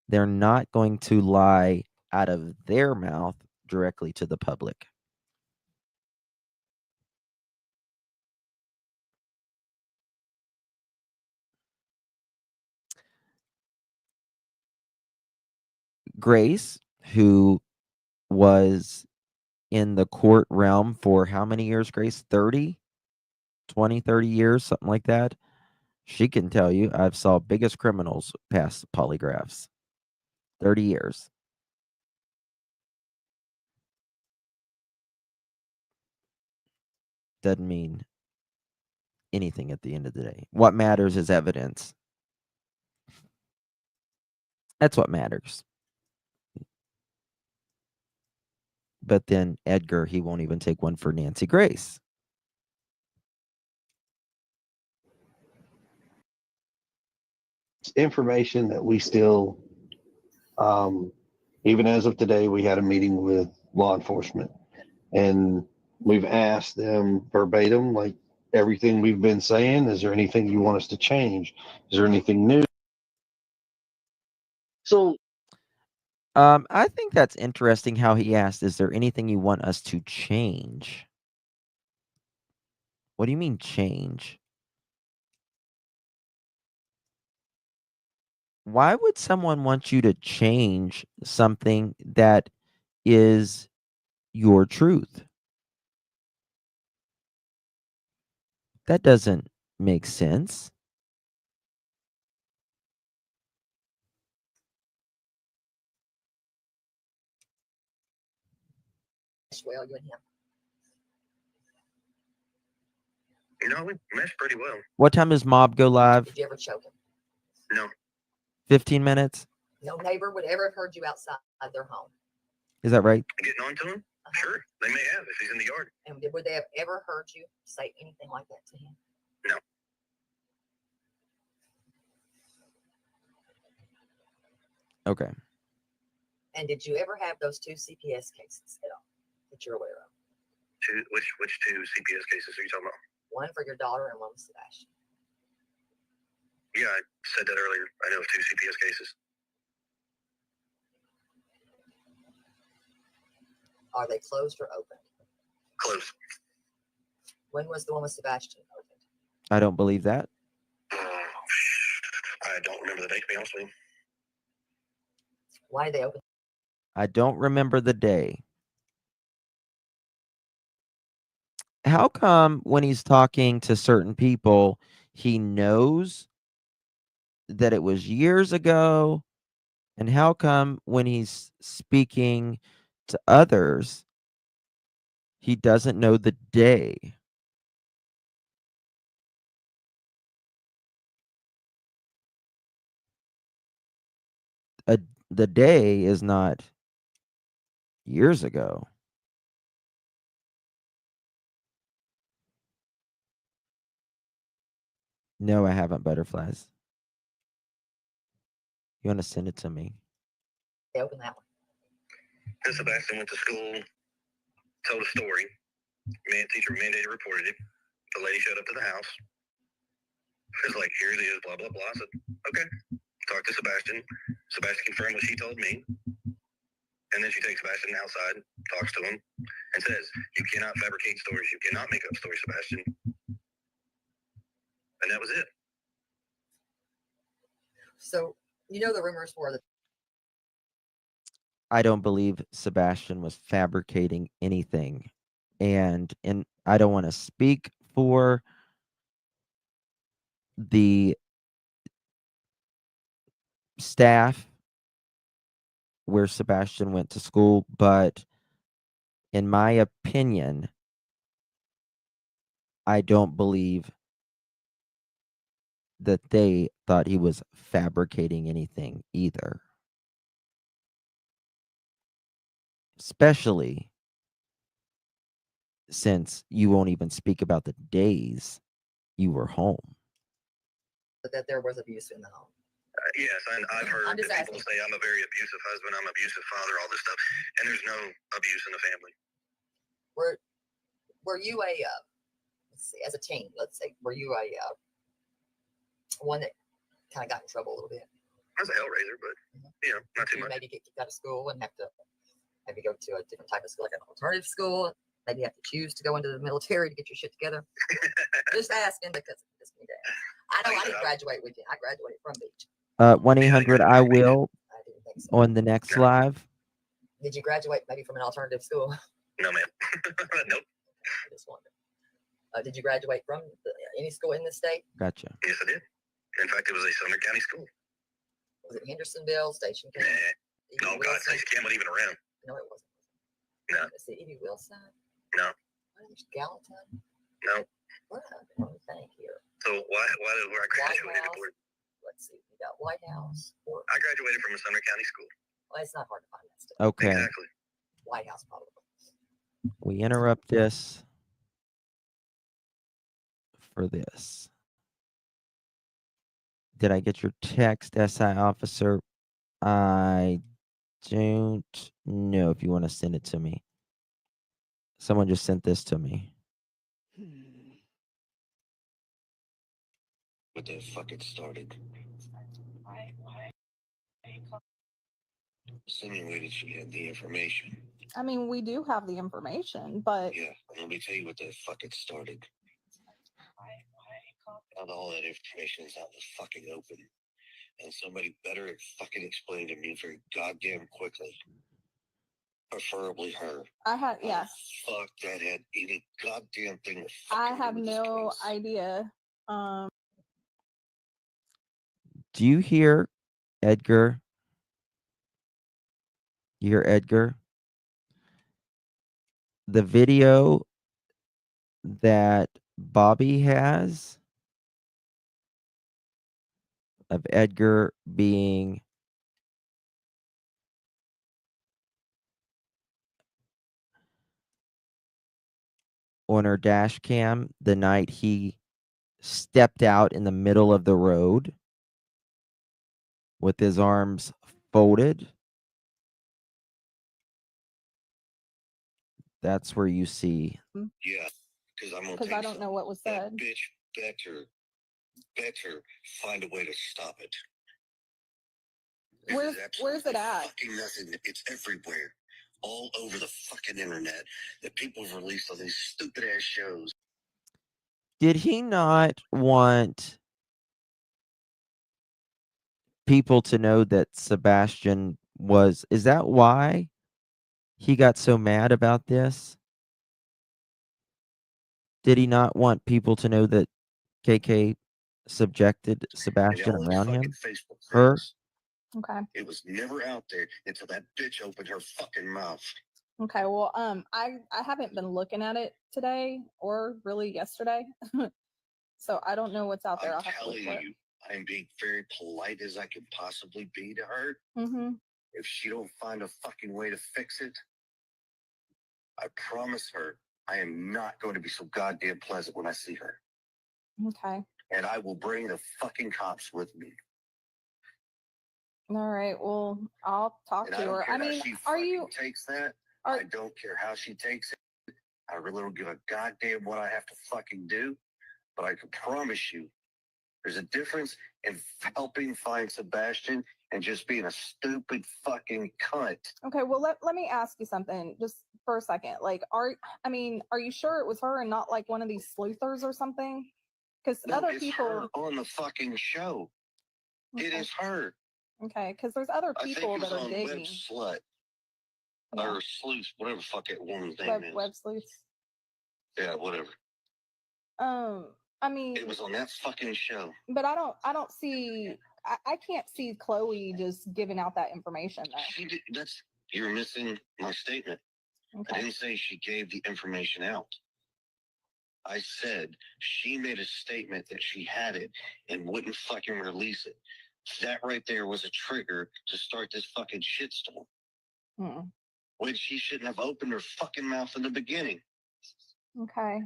they're not going to lie out of their mouth directly to the public. Grace, who was in the court realm for how many years, Grace? 30 years, something like that. She can tell you, I've saw biggest criminals pass polygraphs. 30 years. Doesn't mean anything at the end of the day. What matters is evidence. That's what matters. But then Edgar, he won't even take one for Nancy Grace. Information that we still, even as of today, we had a meeting with law enforcement and we've asked them verbatim, like everything we've been saying, is there anything you want us to change? Is there anything new? So I think that's interesting how he asked, is there anything you want us to change? What do you mean change? Why would someone want you to change something that is your truth? That doesn't make sense. Well, you and him. You know, we meshed pretty well. What time does Mob go live? Did you ever choke him? No. 15 minutes? No neighbor would ever have heard you outside their home. Is that right? Getting on to him? Sure, they may have if he's in the yard. And would they have ever heard you say anything like that to him? No. Okay. And did you ever have those 2 CPS cases at all that you're aware of? Which 2 CPS cases are you talking about? One for your daughter and one with Sebastian. Yeah, I said that earlier. I know of 2 CPS cases. Are they closed or open? Closed. When was the one with Sebastian opened? I don't believe that. I don't remember the date, to be honest with you. Why did they open? I don't remember the day. How come when he's talking to certain people, he knows that it was years ago? And how come when he's speaking to others, he doesn't know the day? The day is not years ago. No, I haven't, butterflies. You want to send it to me? They opened that one. Then Sebastian went to school, told a story. Teacher mandated reported it. The lady showed up to the house. It was like, here it is, blah, blah, blah. I said, okay. Talked to Sebastian. Sebastian confirmed what she told me. And then she takes Sebastian outside, talks to him, and says, you cannot fabricate stories. You cannot make up stories, Sebastian. And that was it. So, you know, the rumors were that I don't believe Sebastian was fabricating anything. And I don't want to speak for the staff where Sebastian went to school, but in my opinion, I don't believe that they thought he was fabricating anything either. Especially since you won't even speak about the days you were home. that there was abuse in the home. Yes, and I've heard that people say I'm a very abusive husband, I'm an abusive father, all this stuff, and there's no abuse in the family. Were you a let's see, as a teen, let's say, were you a one that kind of got in trouble a little bit? I was a hellraiser, but you know, not too much. Maybe get kicked out of school and have to maybe go to a different type of school, like an alternative school. Maybe you have to choose to go into the military to get your shit together. Just asking because it's me to ask. I know I didn't graduate with you. I graduated from Beach. 1-800 I will I didn't think so. on the next live. Did you graduate maybe from an alternative school? No, ma'am. Nope. I just wondered. Did you graduate from any school in the state? Gotcha. Yes, I did. In fact, it was a Sumner County school. Was it Hendersonville, Station County? Nah. Oh, God, Station County wasn't even around. No, it wasn't. No. Is it Evie Wilson? No. Gallatin? No. What? Let me think here. So why did where I graduated? Let's see. We got White House. I graduated from a Sumner County school. Well, it's not hard to find that stuff. Okay. Exactly. White House, probably. We interrupt this for this. Did I get your text, SI officer? I don't know if you want to send it to me. Someone just sent this to me. What the fuck it started? Simulated she had the information. I mean, we do have the information, but Yeah, let me tell you what the fuck it started. Now all that information is out in the fucking open. And somebody better fucking explain to me very goddamn quickly. Preferably her. I had, yeah. Fuck that had any goddamn thing. I have no idea. Do you hear Edgar? You hear Edgar? The video that Bobby has of Edgar being on her dash cam the night he stepped out in the middle of the road with his arms folded. That's where you see. Yeah, because I'm gonna Because I don't know what was that said. bitch better find a way to stop it. Where's it at? Fucking nothing. It's everywhere, all over the fucking internet that people have released on these stupid ass shows. Did he not want people to know that Sebastian was? Is that why he got so mad about this? Did he not want people to know that KK subjected Sebastian around him? Her? Okay. It was never out there until that bitch opened her fucking mouth. Okay. Well, I haven't been looking at it today or really yesterday, so I don't know what's out there. I'm I'll have to look telling for it. you, I am being very polite as I can possibly be to her. Mm-hmm. If she don't find a fucking way to fix it, I promise her I am not going to be so goddamn pleasant when I see her. Okay. And I will bring the fucking cops with me. All right. Well, I'll talk And to I don't her. care I how mean, she are you? takes that. I don't care how she takes it. I really don't give a goddamn what I have to fucking do. But I can promise you, there's a difference in helping find Sebastian and just being a stupid fucking cunt. Okay. Well, let me ask you something just for a second. Like, are you sure it was her and not like one of these sleuthers or something? Because No, other it's people her on the fucking show. It Okay. is her. Okay, because there's other I think people it was that are on digging. Web Slut. Yeah. Or Sleuth, whatever the fuck that woman's name Web, is. web sleuths. Yeah, whatever. I mean, It was on that fucking show. but I don't see. I can't see Chloe just giving out that information though. She did, you're missing my statement. Okay. I didn't say she gave the information out. I said she made a statement that she had it and wouldn't fucking release it. That right there was a trigger to start this fucking shitstorm. Hmm. When she shouldn't have opened her fucking mouth in the beginning. Okay.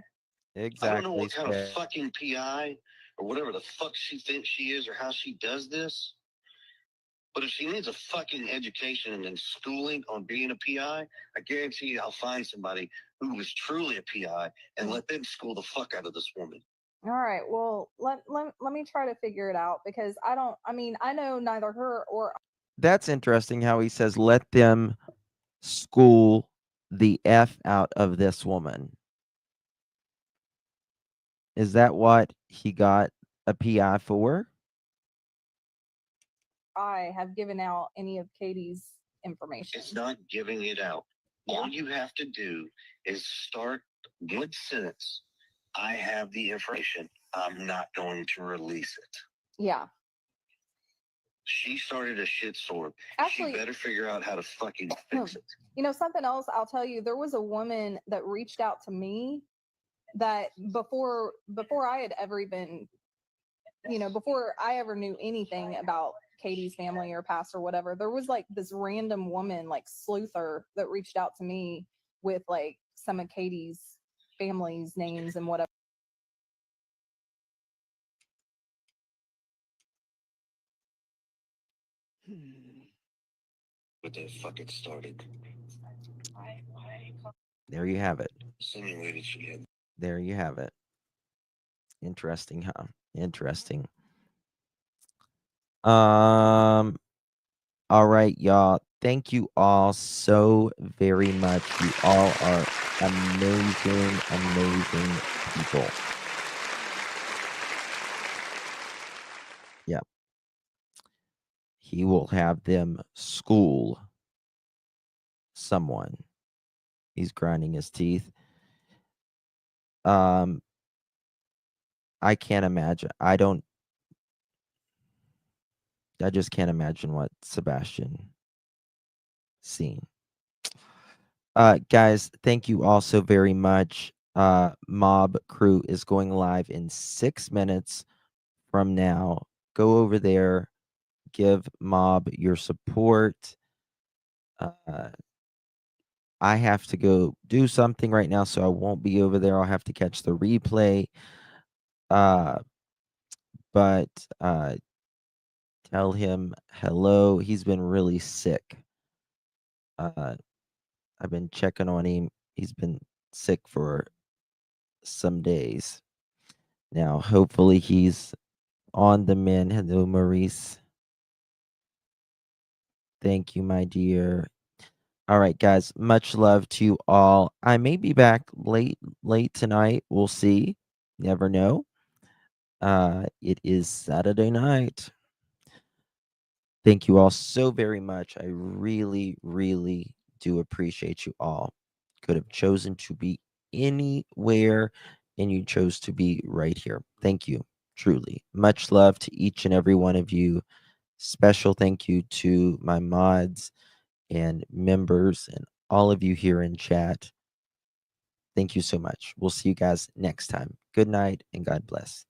Exactly. I don't know what kind of fucking PI or whatever the fuck she thinks she is or how she does this. But if she needs a fucking education and schooling on being a PI, I guarantee you I'll find somebody who is truly a PI and let them school the fuck out of this woman. All right. Well, let me try to figure it out because I know neither her or. That's interesting how he says, let them school the F out of this woman. Is that what he got a PI for? I have given out any of Katie's information. It's not giving it out. Yeah. All you have to do is start one sentence. I have the information. I'm not going to release it. Yeah. She started a shitstorm. Actually, she better figure out how to fucking fix it. You know, something else I'll tell you, there was a woman that reached out to me that before I had ever even, before I ever knew anything about Katie's family or past or whatever, there was like this random woman, like sleuther, that reached out to me with like some of Katie's family's names and whatever. But that fucking started. There you have it. Simulated she had. There you have it. Interesting, huh? Interesting. All right, y'all. Thank you all so very much. You all are amazing, amazing people. Yeah. He will have them school someone. He's grinding his teeth. I can't imagine. I just can't imagine what Sebastian seen. Guys, thank you all so very much. Mob Crew is going live in 6 minutes from now. Go over there, give Mob your support. I have to go do something right now, so I won't be over there. I'll have to catch the replay. But tell him hello. He's been really sick. I've been checking on him. He's been sick for some days. Now, hopefully he's on the mend. Hello, Maurice. Thank you, my dear. All right, guys. Much love to you all. I may be back late tonight. We'll see. Never know. It is Saturday night. Thank you all so very much. I really, really do appreciate you all. Could have chosen to be anywhere, and you chose to be right here. Thank you, truly. Much love to each and every one of you. Special thank you to my mods and members and all of you here in chat. Thank you so much. We'll see you guys next time. Good night and God bless.